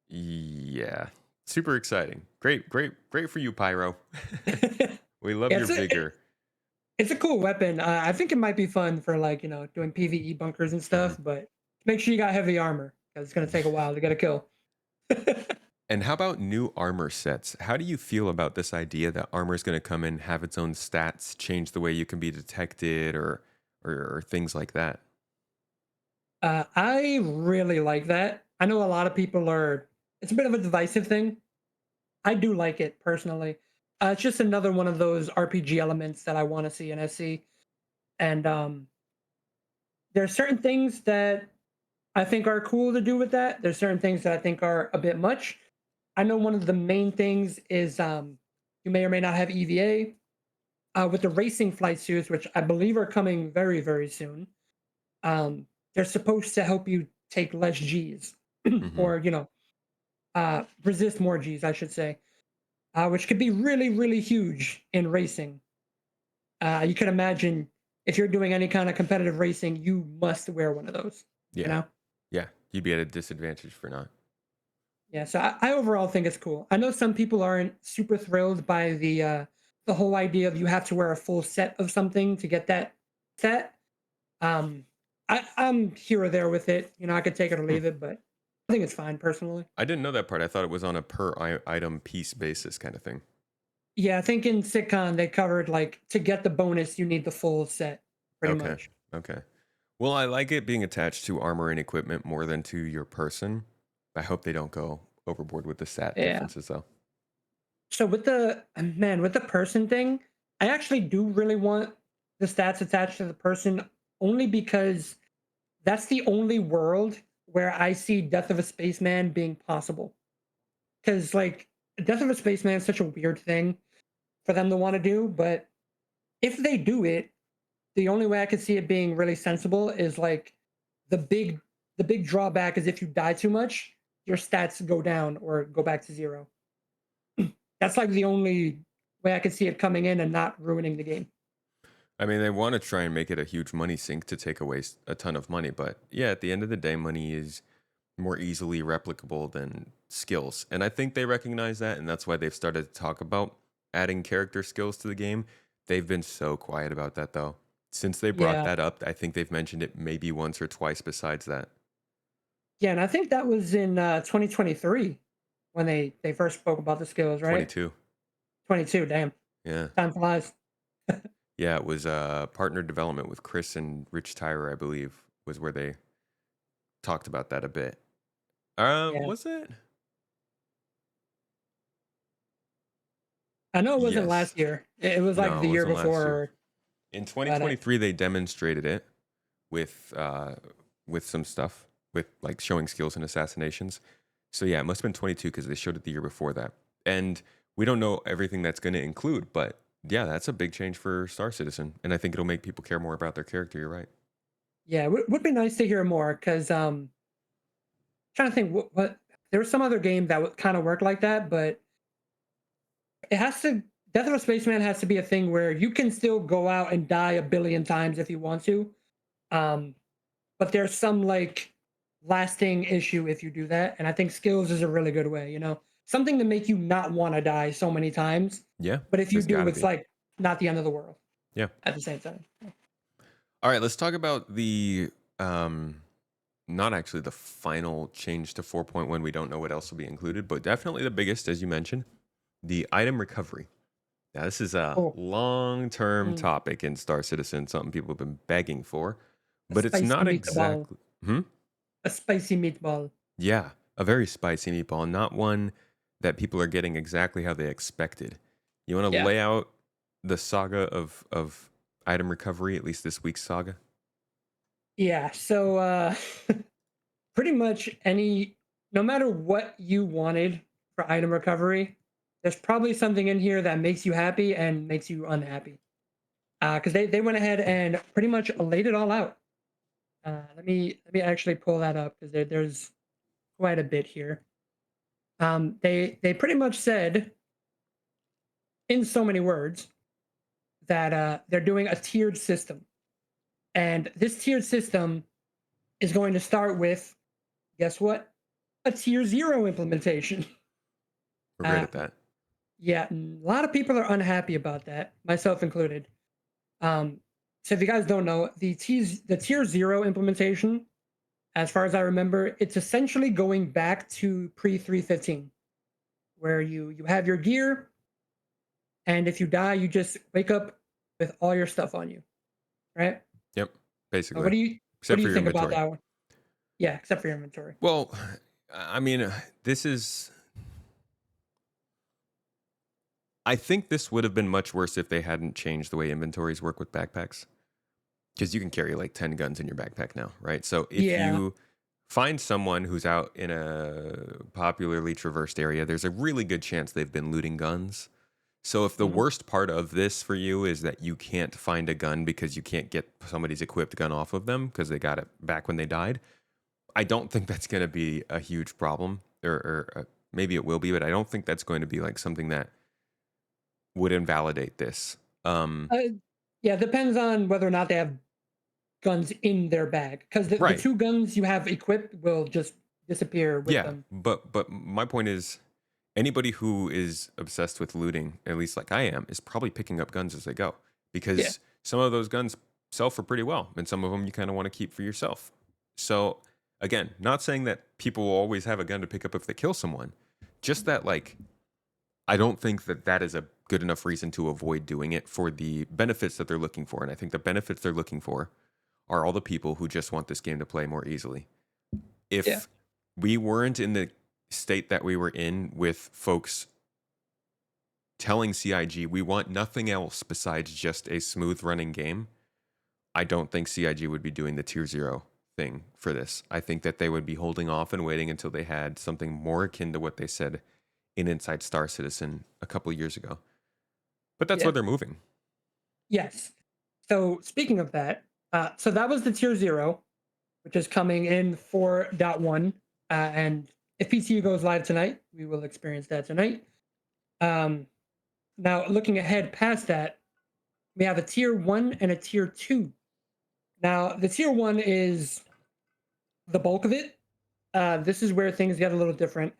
Yeah. Super exciting. Great, great, great for you, Pyro. Yeah, We love your it's vigor. it's a cool weapon. I think it might be fun for like doing PVE bunkers and Mhm. stuff. But make sure you got heavy armor because it's gonna take a while to get a kill. And how about new armor sets? How do you feel about this idea that armor is going to come in, have its own stats, change the way you can be detected, or things like that? I really like that. I know a lot of people are. It's a bit of a divisive thing. I do like it personally. It's just another one of those RPG elements that I want to see in SC. And there are certain things that I think are cool to do with that. There's certain things that I think are a bit much. I know one of the main things is you may or may not have EVA with the racing flight suits, which I believe are coming very, very soon. They're supposed to help you take less G's Hmm. or, resist more G's, I should say, which could be really, really huge in racing. You can imagine if you're doing any kind of competitive racing, you must wear one of those, you Yeah. know? Yeah. You'd be at a disadvantage for not. Yeah, so I overall think it's cool. I know some people aren't super thrilled by the whole idea of you have to wear a full set of something to get that set. Um, I'm here or there with it. I could take it or Hmm. leave it, but I think it's fine personally. I didn't know that part. I thought it was on a per item piece basis kind of thing. Yeah, I think in Sitcon they covered like to get the bonus you need the full set, pretty Okay. much. Okay. Well, I like it being attached to armor and equipment more than to your person. I hope they don't go overboard with the stat Yeah. differences, though. So with the person thing, I actually do really want the stats attached to the person only because that's the only world where I see Death of a Spaceman being possible. Because like Death of a Spaceman is such a weird thing for them to want to do, but if they do it, the only way I could see it being really sensible is like the big the big drawback is if you die too much, your stats go down or go back to zero. That's like the only way I could see it coming in and not ruining the game. I mean, they want to try and make it a huge money sink to take away a ton of money, but yeah, at the end of the day, money is more easily replicable than skills. And I think they recognize that, and that's why they've started to talk about adding character skills to the game. They've been so quiet about that, though. Since they brought Yeah. that up, I think they've mentioned it maybe once or twice besides that. Yeah, and I think that was in 2023 when they first spoke about the skills, right? 22. 22, damn. Yeah. Time flies. Yeah, it was partner development with Chris and Rich Tyrer, I believe, was where they talked about that a bit. Yeah. Was it? I know it wasn't Yes. last year. It was like No, the it year wasn't last year. before. In But 2023, they demonstrated it with some stuff with like showing skills and assassinations. So yeah, it must have been 22 because they showed it the year before that. And we don't know everything that's going to include, but yeah, that's a big change for Star Citizen, and I think it'll make people care more about their character. You're right. yeah, it would be nice to hear more because trying to think what there was some other game that would kind of work like that, but it has to Death of a Spaceman has to be a thing where you can still go out and die a billion times if you want to. Um, but there's some like lasting issue if you do that. And I think skills is a really good way, something to make you not want to die so many times. Yeah, But if you there's got do, to it's be. like not the end of the world Yeah. at the same time. All right, let's talk about the not actually the final change to 4.1. We don't know what else will be included, but definitely the biggest, as you mentioned, the item recovery. Now, this is a Oh, long-term mm, topic in Star Citizen, something people have been begging for, a but it's spicy not meatball. exactly. Hmm? A spicy meatball. Yeah, a very spicy meatball, not one that people are getting exactly how they expected. You want to Yeah. lay out the saga of item recovery, at least this week's saga? Yeah. So pretty much no matter what you wanted for item recovery, there's probably something in here that makes you happy and makes you unhappy. Because they went ahead and pretty much laid it all out. Let me actually pull that up because there's quite a bit here. They pretty much said in so many words that they're doing a tiered system, and this tiered system is going to start with, guess what, a tier zero implementation. We're great Uh, at that. yeah, a lot of people are unhappy about that, myself included. Um, so if you guys don't know, the tier zero implementation, as far as I remember, it's essentially going back to pre 315, where you have your gear, and if you die, you just wake up with all your stuff on you, right? Yep, Uh, basically, what do you what except do for you your think about inventory. that one? Yeah, except for your inventory. Well, I mean, this is. I think this would have been much worse if they hadn't changed the way inventories work with backpacks. Because you can carry like 10 guns in your backpack now, right? So if Yeah. you find someone who's out in a popularly traversed area, there's a really good chance they've been looting guns. So if the Mhm. worst part of this for you is that you can't find a gun because you can't get somebody's equipped gun off of them because they got it back when they died, I don't think that's going to be a huge problem. Or maybe it will be, but I don't think that's going to be like something that would invalidate this. Um, Uh, yeah, depends on whether or not they have guns in their bag. Because the right. two guns you have equipped will just disappear with Yeah, them. but my point is anybody who is obsessed with looting, at least like I am, is probably picking up guns as they go Yeah. because some of those guns sell for pretty well, and some of them you kind of want to keep for yourself. So again, not saying that people will always have a gun to pick up if they kill someone, just that like I don't think that that is a good enough reason to avoid doing it for the benefits that they're looking for, and I think the benefits they're looking for are all the people who just want this game to play more easily. Yeah. If we weren't in the state that we were in with folks telling CIG we want nothing else besides just a smooth running game, I don't think CIG would be doing the tier zero thing for this. I think that they would be holding off and waiting until they had something more akin to what they said in Inside Star Citizen a couple years ago. But that's where Yeah. they're moving. Yes. So speaking of that, so that was the tier zero, which is coming in 4.1. And if PCU goes live tonight, we will experience that tonight. Um, Now, looking ahead past that, we have a tier one and a tier two. Now, the tier one is the bulk of it. This is where things get a little different.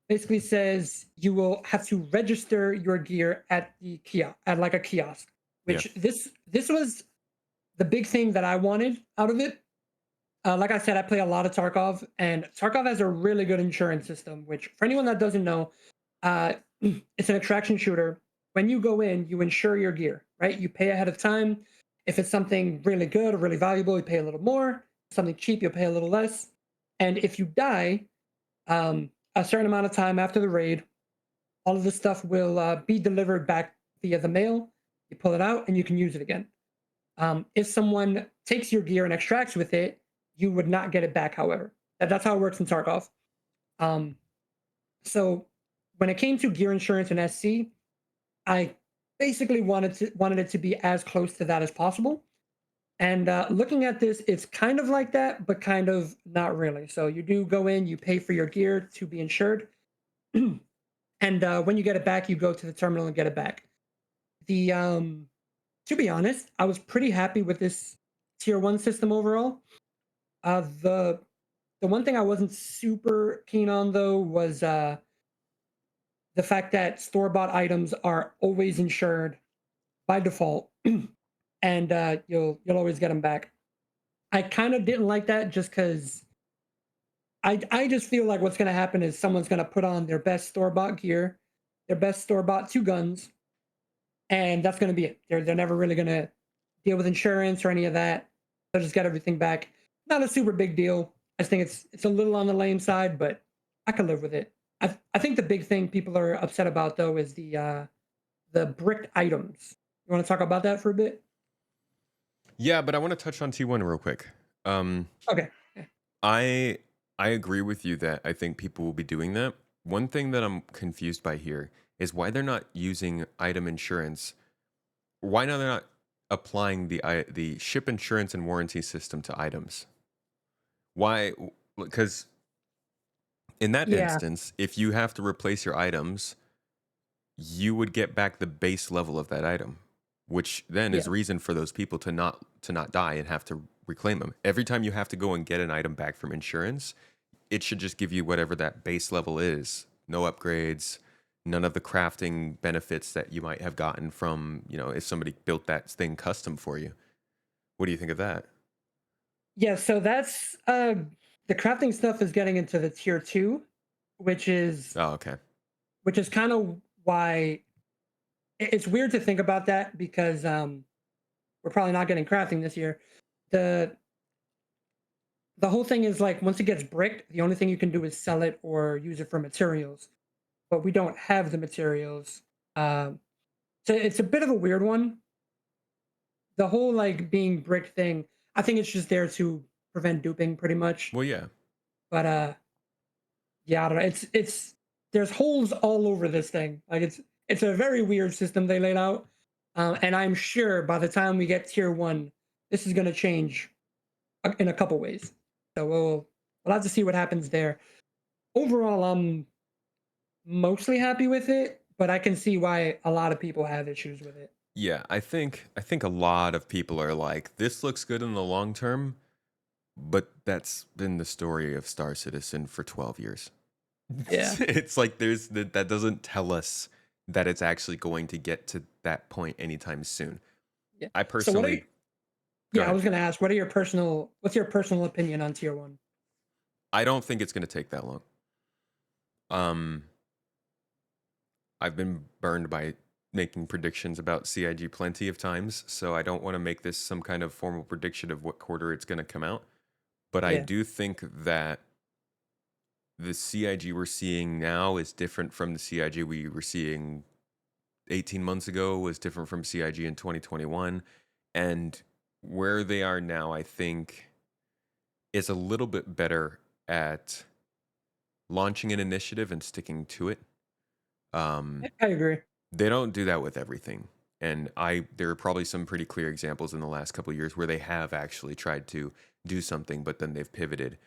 Basically, says you will have to register your gear at the kiosk, at like a kiosk. Yeah. Which this was the big thing that I wanted out of it. Like I said, I play a lot of Tarkov, and Tarkov has a really good insurance system. Which, for anyone that doesn't know, uh, it's an attraction shooter. When you go in, you insure your gear, right? You pay ahead of time. If it's something really good or really valuable, you pay a little more. Something cheap, you'll pay a little less. And if you die, a certain amount of time after the raid, all of this stuff will be delivered back via the mail. You pull it out and you can use it again. If someone takes your gear and extracts with it, you would not get it back, however. That's how it works in Tarkov. Um, so when it came to gear insurance and SC, I basically wanted it to be as close to that as possible. And looking at this, it's kind of like that, but kind of not really. So you do go in, you pay for your gear to be insured, and when you get it back, you go to the terminal and get it back. The To be honest, I was pretty happy with this tier one system overall. The one thing I wasn't super keen on though was the fact that store bought items are always insured by default, and you'll always get them back. I kind of didn't like that just because I just feel like what's gonna happen is someone's gonna put on their best store bought gear, their best store bought two guns, and that's going to be it. They're never really going to deal with insurance or any of that. They'll just get everything back. Not a super big deal. I think it's a little on the lame side, but I can live with it. I think the big thing people are upset about though is the bricked items. You want to talk about that for a bit? Yeah, but I want to touch on T1 real quick. Um, Okay. Yeah. I I agree with you that I think people will be doing that. One thing that I'm confused by here is why they're not using item insurance. Why now they're not applying the ship insurance and warranty system to items? Why? Because in that Yeah. instance, if you have to replace your items, you would get back the base level of that item, which then is Yeah. reason for those people to not die and have to reclaim them. Every time you have to go and get an item back from insurance, it should just give you whatever that base level is. No upgrades, none of the crafting benefits that you might have gotten from, if somebody built that thing custom for you. What do you think of that? Yeah. So that's the crafting stuff is getting into the tier two, which is Oh, okay. which is kind of why it's weird to think about that because we're probably not getting crafting this year. The the whole thing is like once it gets bricked, the only thing you can do is sell it or use it for materials. But we don't have the materials. Um, so it's a bit of a weird one. The whole like being brick thing, I think it's just there to prevent duping pretty much. Well, yeah. But yeah, I don't know. It's there's holes all over this thing. Like it's a very weird system they laid out. And I'm sure by the time we get tier one, this is gonna change in a couple ways. So we'll have to see what happens there. Overall, I'm mostly happy with it, but I can see why a lot of people have issues with it. Yeah, I think a lot of people are like, this looks good in the long term, but that's been the story of Star Citizen for 12 years. Yeah. It's like that doesn't tell us that it's actually going to get to that point anytime soon. Yeah. I So what are you, personally Go yeah, I ahead. was gonna ask, what's your personal opinion on tier one? I don't think it's going to take that long. Um I've been burned by making predictions about CIG plenty of times, so I don't want to make this some kind of formal prediction of what quarter it's going to come out. But I Yeah. do think that the CIG we're seeing now is different from the CIG we were seeing 18 months ago, was different from CIG in 2021. And where they are now, I think, is a little bit better at launching an initiative and sticking to it. Um, I agree. they don't do that with everything. And there are probably some pretty clear examples in the last couple of years where they have actually tried to do something, but then they've pivoted.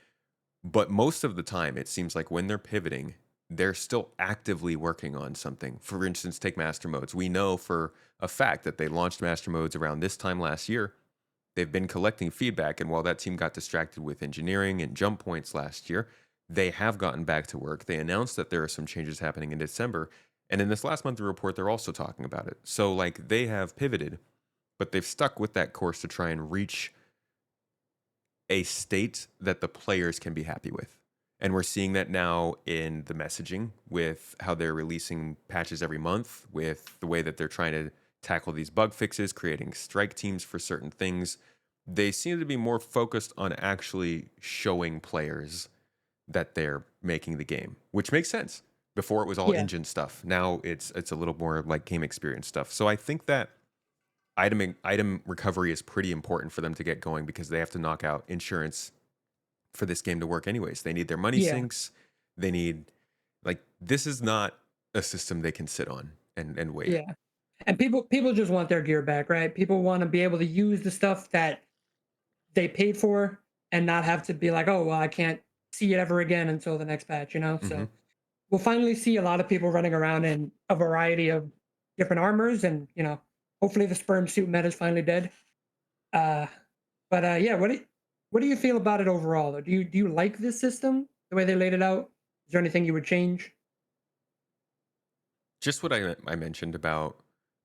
But most of the time, it seems like when they're pivoting, they're still actively working on something. For instance, take master modes. We know for a fact that they launched master modes around this time last year. They've been collecting feedback, and while that team got distracted with engineering and jump points last year, they have gotten back to work. They announced that there are some changes happening in December, and in this last monthly report, they're also talking about it. So, like, they have pivoted, but they've stuck with that course to try and reach a state that the players can be happy with. And we're seeing that now in the messaging with how they're releasing patches every month, with the way that they're trying to tackle these bug fixes, creating strike teams for certain things. They seem to be more focused on actually showing players that they're making the game, which makes sense. Before it was all Yeah. engine stuff. Now it's a little more like game experience stuff. So I think that item recovery is pretty important for them to get going because they have to knock out insurance for this game to work anyways. They need their money Yeah. sinks. They need, like, this is not a system they can sit on and wait. Yeah. And people just want their gear back, right? People want to be able to use the stuff that they paid for and not have to be like, oh well, I can't see it ever again until the next patch, you know? Hmm. So we'll finally see a lot of people running around in a variety of different armors and hopefully the sperm suit meta is finally dead. Uh but yeah, what do you feel about it overall though? Do you like this system, the way they laid it out? Is there anything you would change? Just what I mentioned about,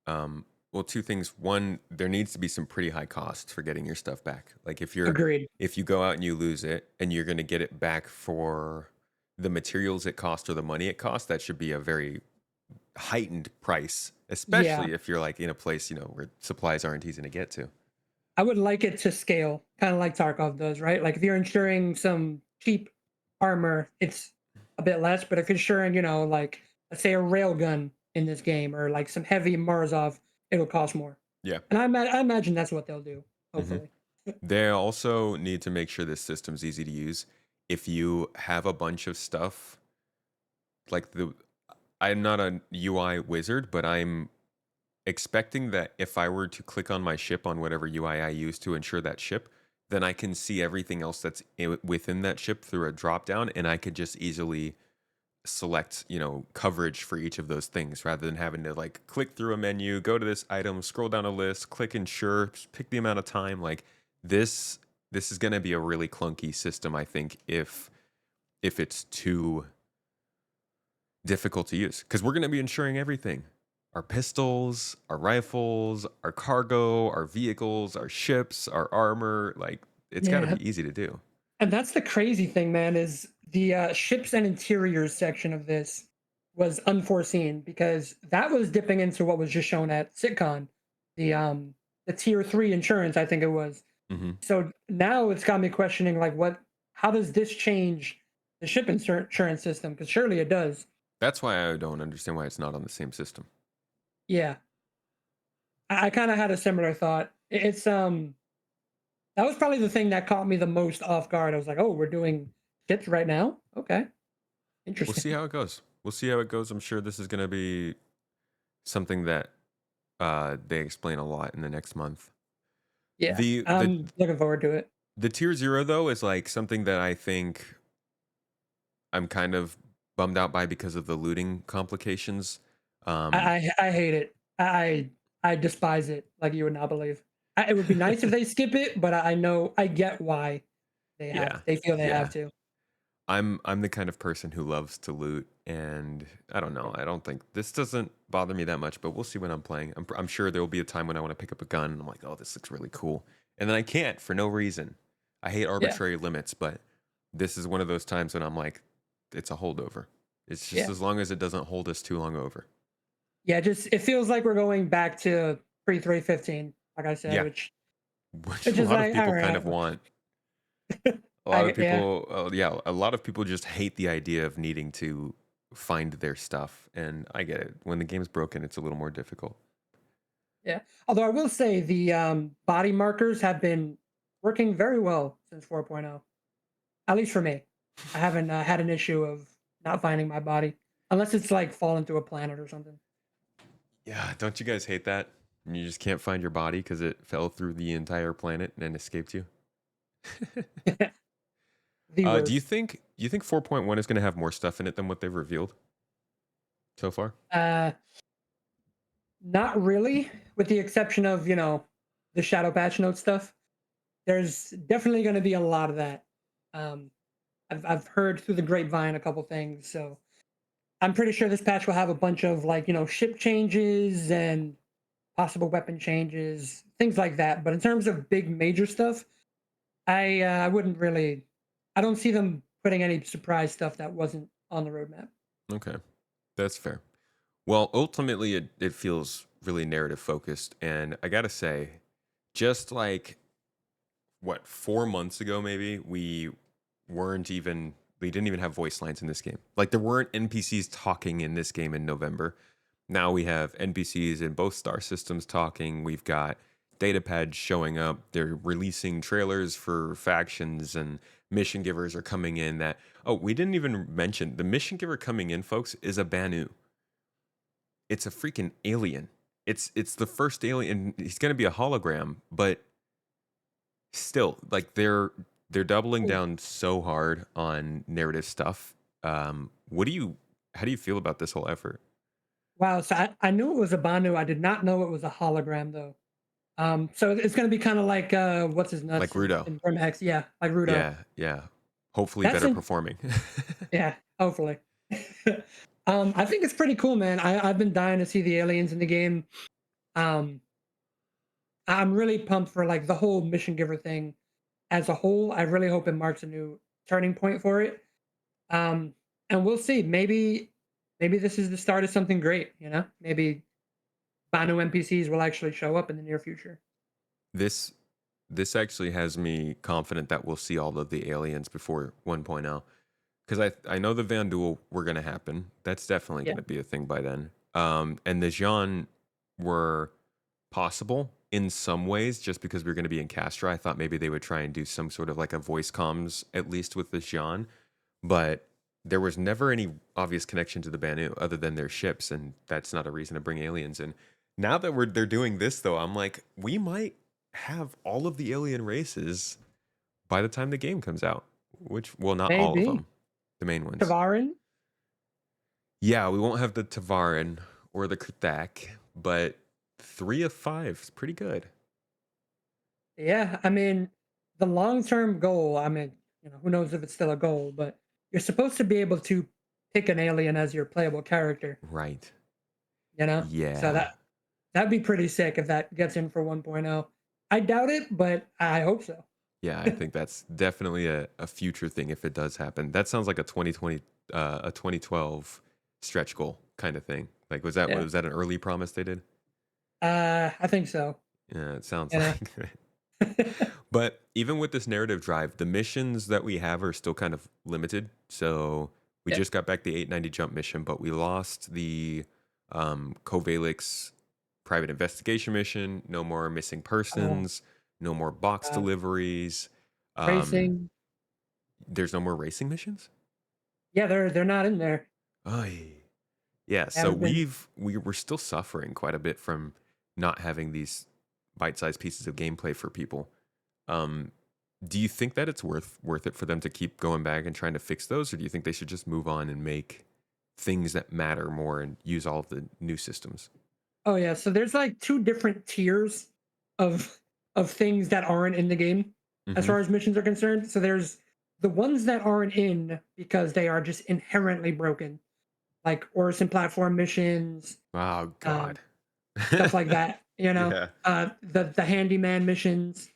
well, two things. One, there needs to be some pretty high costs for getting your stuff back. Like Agreed. if you go out and you lose it and you're going to get it back for the materials it cost or the money it cost, that should be a very heightened price, Yeah, especially if you're like in a place, where supplies aren't easy to get to. I would like it to scale, kind of like Tarkov does, right? Like if you're insuring some cheap armor, it's a bit less, but if you're insuring, like let's say a railgun in this game or like some heavy Marzov, it'll cost more. Yeah. And I imagine that's what they'll do, hmm hopefully. They also need to make sure this system's easy to use. If you have a bunch of stuff, like I'm not a UI wizard, but I'm expecting that if I were to click on my ship on whatever UI I use to ensure that ship, then I can see everything else that's within that ship through a drop down, and I could just easily select, coverage for each of those things rather than having to like click through a menu, go to this item, scroll down a list, click ensure, pick the amount of time. Like this, this is going to be a really clunky system, I think, if it's too difficult to use because we're going to be insuring everything, our pistols, our rifles, our cargo, our vehicles, our ships, our armor. Like it's got to Yeah, be easy to do. and that's the crazy thing, man, is the ships and interiors section of this was unforeseen because that was dipping into what was just shown at SitCon, the tier 3 insurance, I think it was. hmm So now it's got me questioning like how does this change the ship insurance system? Because surely it does. That's why I don't understand why it's not on the same system. Yeah. I kind of had a similar thought. It's that was probably the thing that caught me the most off guard. I was like, oh, we're doing ships right now? Okay. We'll see Interesting. how it goes. We'll see how it goes. I'm sure this is going to be something that they explain a lot in the next month. Yeah. The the I'm looking forward to it. the tier 0 though is like something that I think I'm kind of bummed out by because of the looting complications. Um I hate it. I despise it like you would not believe. It would be nice if they skip it, but I know I get why yeah. they feel they have Yeah. to. I'm the kind of person who loves to loot, and I don't know. I don't think this doesn't bother me that much, but we'll see when I'm playing. I'm sure there will be a time when I want to pick up a gun and I'm like, "Oh, this looks really cool." And then I can't for no reason. I hate Yeah. arbitrary limits, but this is one of those times when I'm like, it's a holdover. It's just Yeah. as long as it doesn't hold us too long over. Yeah, just it feels like we're going back to pre 315, like I said, Yeah, which which which a is lot of like, all people kind right. of want. A lot of I yeah. people, yeah, a lot of people just hate the idea of needing to find their stuff, and I get it. When the game's broken, it's a little more difficult. Yeah. Although I will say the body markers have been working very well since 4.0. At least for me. I haven't had an issue of not finding my body unless it's like fallen through a planet or something. Yeah, don't you guys hate that? And you just can't find your body because it fell through the entire planet and escaped you. The Do you worst. think 4.1 is going to have more stuff in it than what they've revealed so far? Uh Not really, with the exception of, the shadow patch note stuff. There's definitely going to be a lot of that. Um I've heard through the grapevine a couple things, so I'm pretty sure this patch will have a bunch of like, ship changes and possible weapon changes, things like that. But in terms of big major stuff, I wouldn't really. I don't see them putting any surprise stuff that wasn't on the roadmap. Okay, that's fair. Well, ultimately, it feels really narrative focused, and I gotta say, just like what 4 months ago, maybe weren't even we didn't even have voice lines in this game. Like there weren't NPCs talking in this game in November. Now we have NPCs in both star systems talking. We've got data pads showing up. They're releasing trailers for factions and mission givers are coming in that oh, we didn't even mention the mission giver coming in, folks, is a Banu. It's a freaking alien. It's the first alien. He's gonna be a hologram, but still, like they're doubling Oh, down so hard on narrative stuff. What do you how do you feel about this whole effort? wow, so I knew it was a Banu. I did not know it was a hologram though. So it's gonna be kind of like what's his Like nuts Rudo. in Grim Hex, yeah, like Rudo. Yeah, yeah. Hopefully That's better in, performing. yeah, hopefully. I think it's pretty cool, man. I've been dying to see the aliens in the game. Um, I'm really pumped for like the whole mission giver thing as a whole. I really hope it marks a new turning point for it. Um, and we'll see. Maybe maybe this is the start of something great. Maybe Banu NPCs will actually show up in the near future. This this actually has me confident that we'll see all of the aliens before 1.0 because I know the Vandal were going to happen. That's definitely Yeah, going to be a thing by then. And the Jean were possible in some ways just because we are going to be in Castra. I thought maybe they would try and do some sort of like a voice comms at least with the Jean, but there was never any obvious connection to the Banu other than their ships, and that's not a reason to bring aliens in. Now that they're doing this though, I'm like, we might have all of the alien races by the time the game comes out. Which, well, not all of maybe them, the main ones. Tavarin. Yeah, we won't have the Tavarin or the Krthak, but 3 of 5 is pretty good. Yeah, I mean, the long-term goal, I mean, who knows if it's still a goal, but you're supposed to be able to pick an alien as your playable character, Right. you know? So Yeah. that'd be pretty sick if that gets in for 1.0. I doubt it, but I hope so. Yeah, I think that's definitely a future thing if it does happen. That sounds like a 2020 a 2012 stretch goal kind of thing. Like Yeah. was that an early promise they did? I think so. Yeah, it sounds You know? like it. But even with this narrative drive, the missions that we have are still kind of limited. So we Yeah. just got back the 890 jump mission, but we lost the Covalix private investigation mission. No more missing Oh, persons. No more box God. deliveries. Um, Racing. there's no more racing missions. Yeah, they're not in there. Oy. Yeah, They so haven't been. we're still suffering quite a bit from not having these bite-sized pieces of gameplay for people. Um, do you think that it's worth it for them to keep going back and trying to fix those, or do you think they should just move on and make things that matter more and use all of the new systems? Oh yeah, so there's like two different tiers of things that aren't in the game as Mm-hmm. far as missions are concerned. So there's the ones that aren't in because they are just inherently broken, like Orison platform missions, Oh um, God. stuff like that. Yeah. The handyman missions.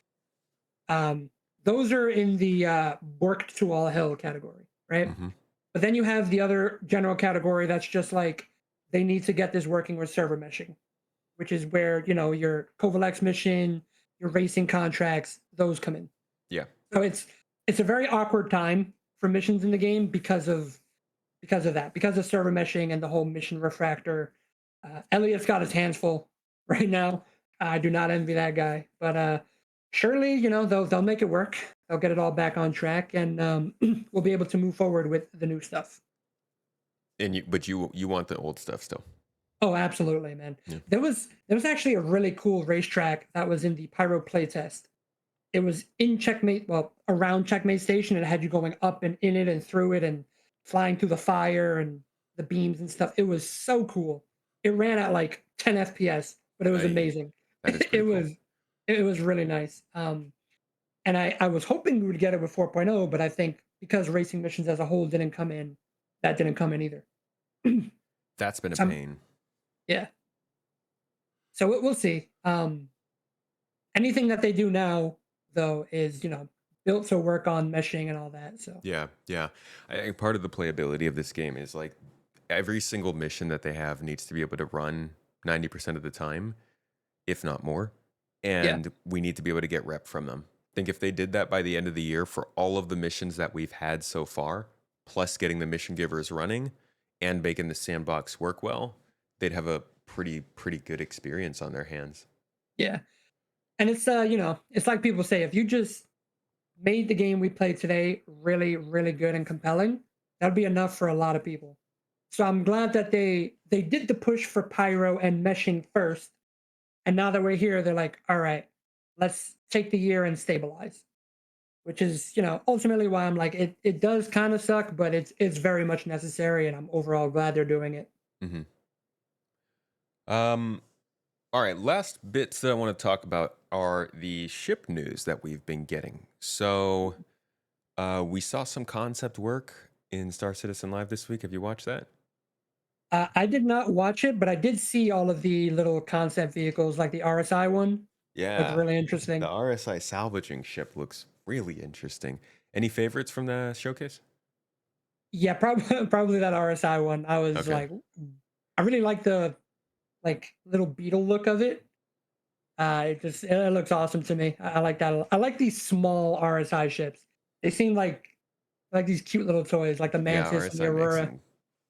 Um, those are in the worked to all hell category, right? Mm-hmm. But then you have the other general category that's just like they need to get this working with server meshing, which is where your Kovalex mission, your racing contracts, those come in. Yeah. So it's a very awkward time for missions in the game because of server meshing and the whole mission refractor. Elliot's got his hands full right now. I do not envy that guy, but surely they'll make it work. They'll get it all back on track, and we'll be able to move forward with the new stuff. And you want the old stuff still. Oh, absolutely, man. Yeah. There was actually a really cool racetrack that was in the Pyro playtest. It was in Checkmate, well, around Checkmate Station. It had you going up and in it and through it and flying through the fire and the beams and stuff. It was so cool. It ran at like 10 FPS, but it was I amazing. that is It pretty cool. was it was really nice. And I was hoping we would get it with 4.0, but I think because racing missions as a whole didn't come in, that didn't come in either. That's been a So pain. yeah. So we'll see. Anything that they do now, though, is built to work on meshing and all that. So Yeah, yeah. I think part of the playability of this game is like every single mission that they have needs to be able to run 90% of the time, if not more. yeah, And we need to be able to get rep from them. I think if they did that by the end of the year for all of the missions that we've had so far, plus getting the mission givers running and making the sandbox work well, they'd have a pretty good experience on their hands. yeah. And it's like people say, if you just made the game we played today really, really good and compelling, that'd be enough for a lot of people. So I'm glad that they did the push for pyro and meshing first, and now that we're here, they're like, all right, let's take the year and stabilize. Which is, ultimately why I'm like, it does kind of suck, but it's very much necessary, and I'm overall glad they're doing it. Hmm. Um, all right, last bits that I want to talk about are the ship news that we've been getting. So, we saw some concept work in Star Citizen Live this week. Have you watched that? I did not watch it, but I did see all of the little concept vehicles, like the RSI one. Looked Yeah, really the interesting. RSI salvaging ship looks really interesting. Any favorites from the showcase? Yeah, probably probably that RSI one. I was Okay. like, I really like the like little beetle look of it. It looks awesome to me. I like that. I like these small RSI ships. They seem like these cute little toys, like the Yeah, Mantis and the RSI makes Aurora. some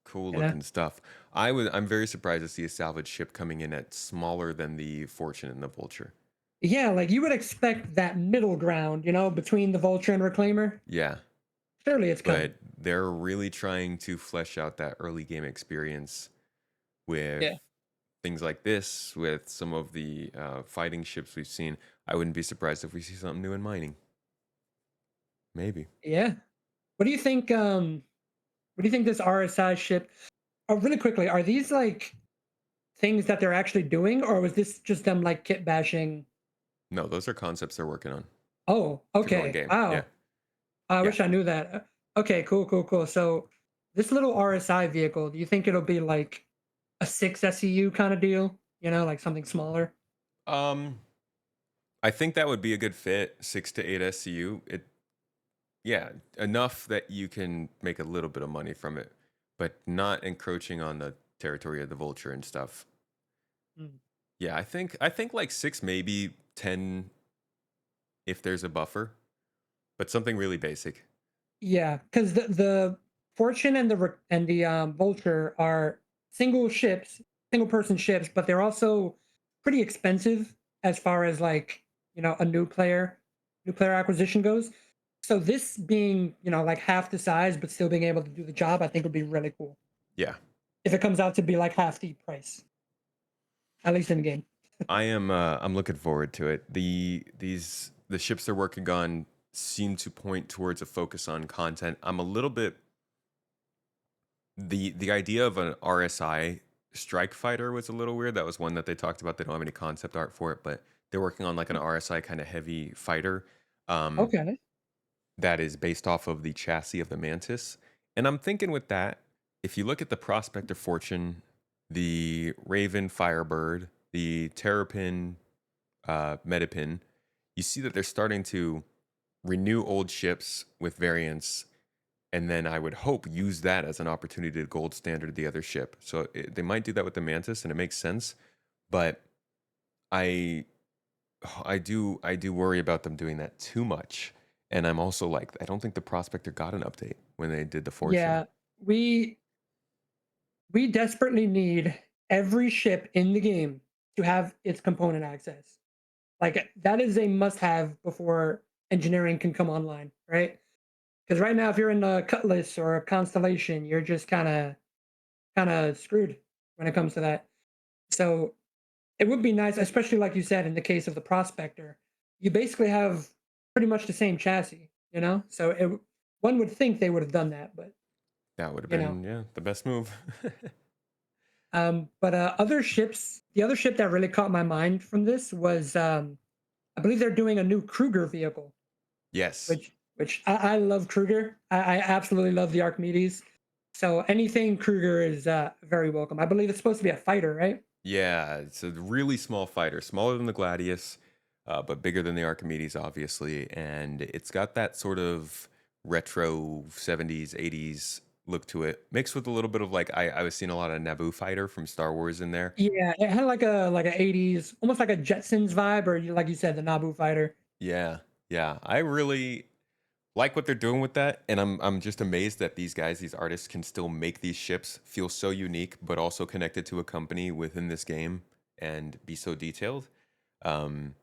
cool You know? looking stuff. I'm very surprised to see a salvage ship coming in at smaller than the Fortune and the Vulture. Yeah, like you would expect that middle ground, between the Vulture and Reclaimer. Yeah, Surely it's coming. but they're really trying to flesh out that early game experience with Yeah, things like this, with some of the fighting ships we've seen. I wouldn't be surprised if we see something new in mining. Maybe. yeah. What do you think? What do you think this RSI ship? Oh, really quickly, are these like things that they're actually doing, or was this just them like kit bashing? No, those are concepts they're working on Oh, to go in okay. game. Yeah, Wow. I yeah. wish I knew that. Okay, cool, cool, cool. So this little RSI vehicle, do you think it'll be like a 6 SEU kind of deal? Like something smaller? Um, I think that would be a good fit. 6 to 8 SCU. Yeah, enough that you can make a little bit of money from it, but not encroaching on the territory of the vulture and stuff. Mm. Yeah, I think like 6, maybe 10 if there's a buffer, but something really basic. Yeah, because the Fortune and the Vulture are single ships, single person ships, but they're also pretty expensive as far as like a new player acquisition goes. So this being like half the size but still being able to do the job, I think would be really cool Yeah. if it comes out to be like half the price, at least in the game. I'm looking forward to it. The ships they're working on seem to point towards a focus on content. I'm a little bit the idea of an RSI strike fighter was a little weird. That was one that they talked about. They don't have any concept art for it, but they're working on like an RSI kind of heavy fighter um, Okay. that is based off of the chassis of the Mantis. And I'm thinking with that, if you look at the Prospector Fortune, the Raven Firebird, the Terrapin Metapin, you see that they're starting to renew old ships with variants, and then I would hope use that as an opportunity to gold standard the other ship. So they might do that with the Mantis, and it makes sense. But I I do worry about them doing that too much. And I'm also like, I don't think the Prospector got an update when they did the Fortune. Yeah, we we desperately need every ship in the game to have its component access. Like that is a must-have before engineering can come online, right? Because right now, if you're in a Cutlass or a Constellation, you're just kind of screwed when it comes to that. So it would be nice, especially like you said, in the case of the Prospector, you basically have pretty much the same chassis, So one would think they would have done that, but That would have you know. been, yeah, the best move. But other ships, the other ship that really caught my mind from this was, I believe they're doing a new Kruger vehicle, Yes. which I love Kruger. I absolutely love the Archimedes. So anything Kruger is very welcome. I believe it's supposed to be a fighter, right? Yeah, it's a really small fighter, smaller than the Gladius, but bigger than the Archimedes, obviously. And it's got that sort of retro 70s, 80s look to it, mixed with a little bit of like, I was seeing a lot of Naboo fighter from Star Wars in there. Yeah, it had like a 80s, almost like a Jetsons vibe, or like you said, the Naboo fighter. Yeah, yeah. I really like what they're doing with that. And I'm just amazed that these guys, these artists, can still make these ships feel so unique, but also connected to a company within this game and be so detailed. Um,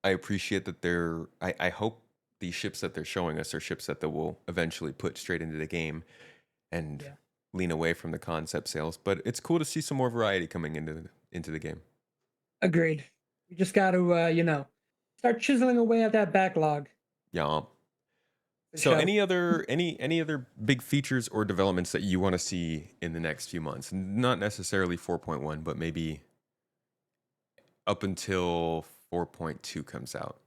I appreciate that I hope these ships that they're showing us are ships that they will eventually put straight into the game and Yeah, lean away from the concept sales. But it's cool to see some more variety coming into the game. agreed. We just got to, start chiseling away at that backlog Yeah. for So sure. any other big features or developments that you want to see in the next few months? Not necessarily 4.1, but maybe up until 4.2 comes out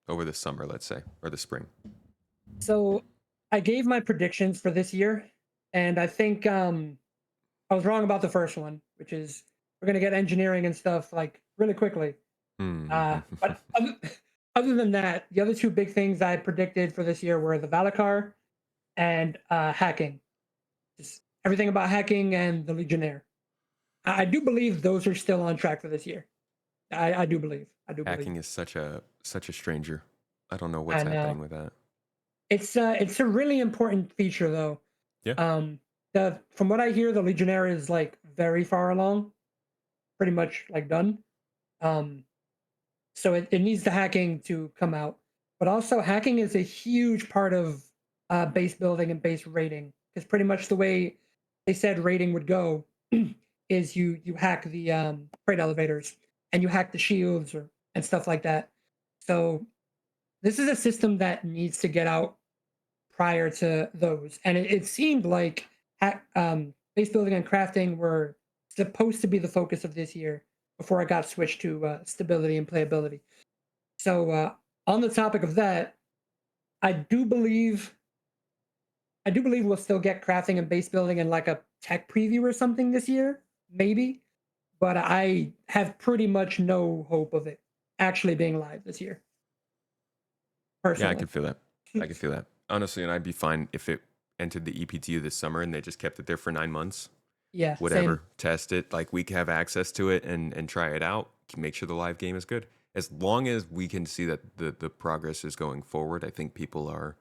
over the summer, let's say, or the spring. So I gave my predictions for this year, and I think I was wrong about the first one, which is we're gonna get engineering and stuff like really quickly. Hmm. But other, other than that, the other two big things I predicted for this year were the Valacar and hacking. Just everything about hacking and the Legionnaire. I do believe those are still on track for this year. I do believe. I do believe. Hacking is such a stranger. I don't know what's I happening know. with that. It's a really important feature though. Yeah. The from what I hear, the Legionnaire is like very far along, pretty much like done. Um, so it needs the hacking to come out, but also hacking is a huge part of base building and base rating because pretty much the way they said rating would go is you hack the freight elevators and you hack the shields or and stuff like that. So this is a system that needs to get out prior to those. And it seemed like base building and crafting were supposed to be the focus of this year before I got switched to stability and playability. So on the topic of that, I do believe we'll still get crafting and base building in like a tech preview or something this year, maybe. But I have pretty much no hope of it actually being live this year, Yeah, I personally. could feel that. I could feel that. Honestly, and I'd be fine if it entered the EPTU this summer and they just kept it there for 9 months. Yeah, Whatever, same. test it. Like we can have access to it and try it out. Make sure the live game is good. As long as we can see that the progress is going forward, I think people are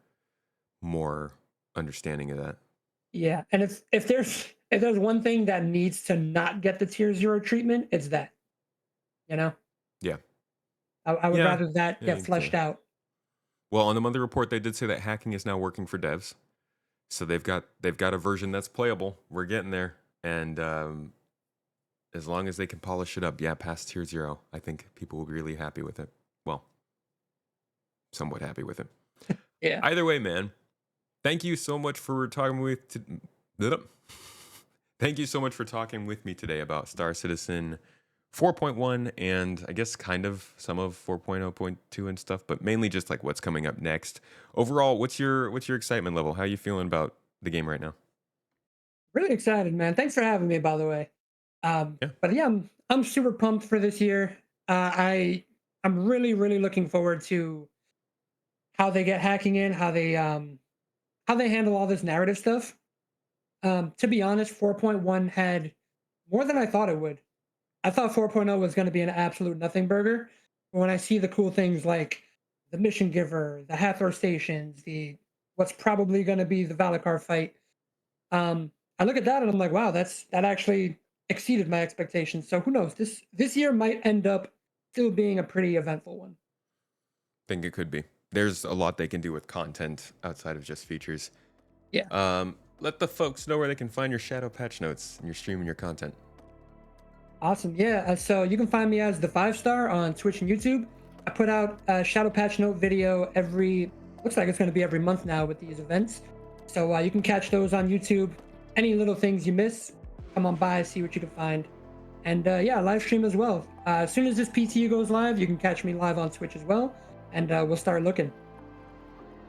more understanding of that. Yeah, and if there's one thing that needs to not get the tier 0 treatment, it's that. You know, Yeah. I would Yeah. rather that Yeah, get you can say fleshed that. out. Well, on the monthly report, they did say that hacking is now working for devs. So they've got a version that's playable. We're getting there, and as long as they can polish it up, yeah, past tier 0, I think people will be really happy with it. Well, somewhat happy with it. Yeah, Either way, man, thank you so much for talking with. Thank you so much for talking with me today about Star Citizen 4.1 and I guess kind of some of 4.0.2 and stuff, but mainly just like what's coming up next. Overall, what's your excitement level? How are you feeling about the game right now? really excited, man. Thanks for having me, by the way. Yeah. But yeah, I'm super pumped for this year. I'm really looking forward to how they get hacking in, how they handle all this narrative stuff. To be honest, 4.1 had more than I thought it would. I thought 4.0 was going to be an absolute nothing burger. But when I see the cool things like the mission giver, the Hathor stations, the what's probably going to be the Valakar fight, I look at that and I'm like, wow, that actually exceeded my expectations. So who knows? This year might end up still being a pretty eventful one. Think it could be. There's a lot they can do with content outside of just features. Yeah. Let the folks know where they can find your shadow patch notes and your stream and your content. Awesome. Yeah. So you can find me as The5Star on Twitch and YouTube. I put out a Shadow Patch Note video looks like it's going to be every month now with these events. So you can catch those on YouTube. Any little things you miss, come on by, see what you can find. And yeah, live stream as well. As soon as this PTU goes live, you can catch me live on Twitch as well. And we'll start looking.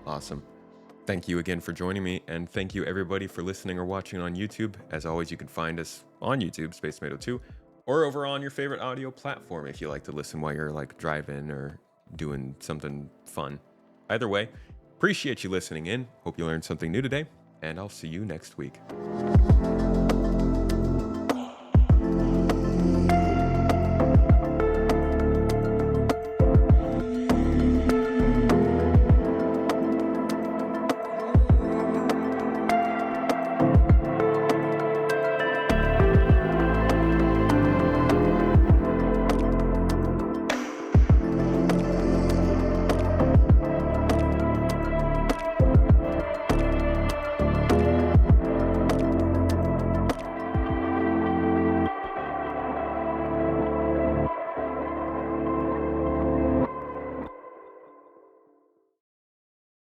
Awesome. Thank you again for joining me, and thank you everybody for listening or watching on YouTube. As always, you can find us on YouTube, Space Tomato 2, or over on your favorite audio platform if you like to listen while you're like driving or doing something fun. Either way, appreciate you listening in. Hope you learned something new today, and I'll see you next week.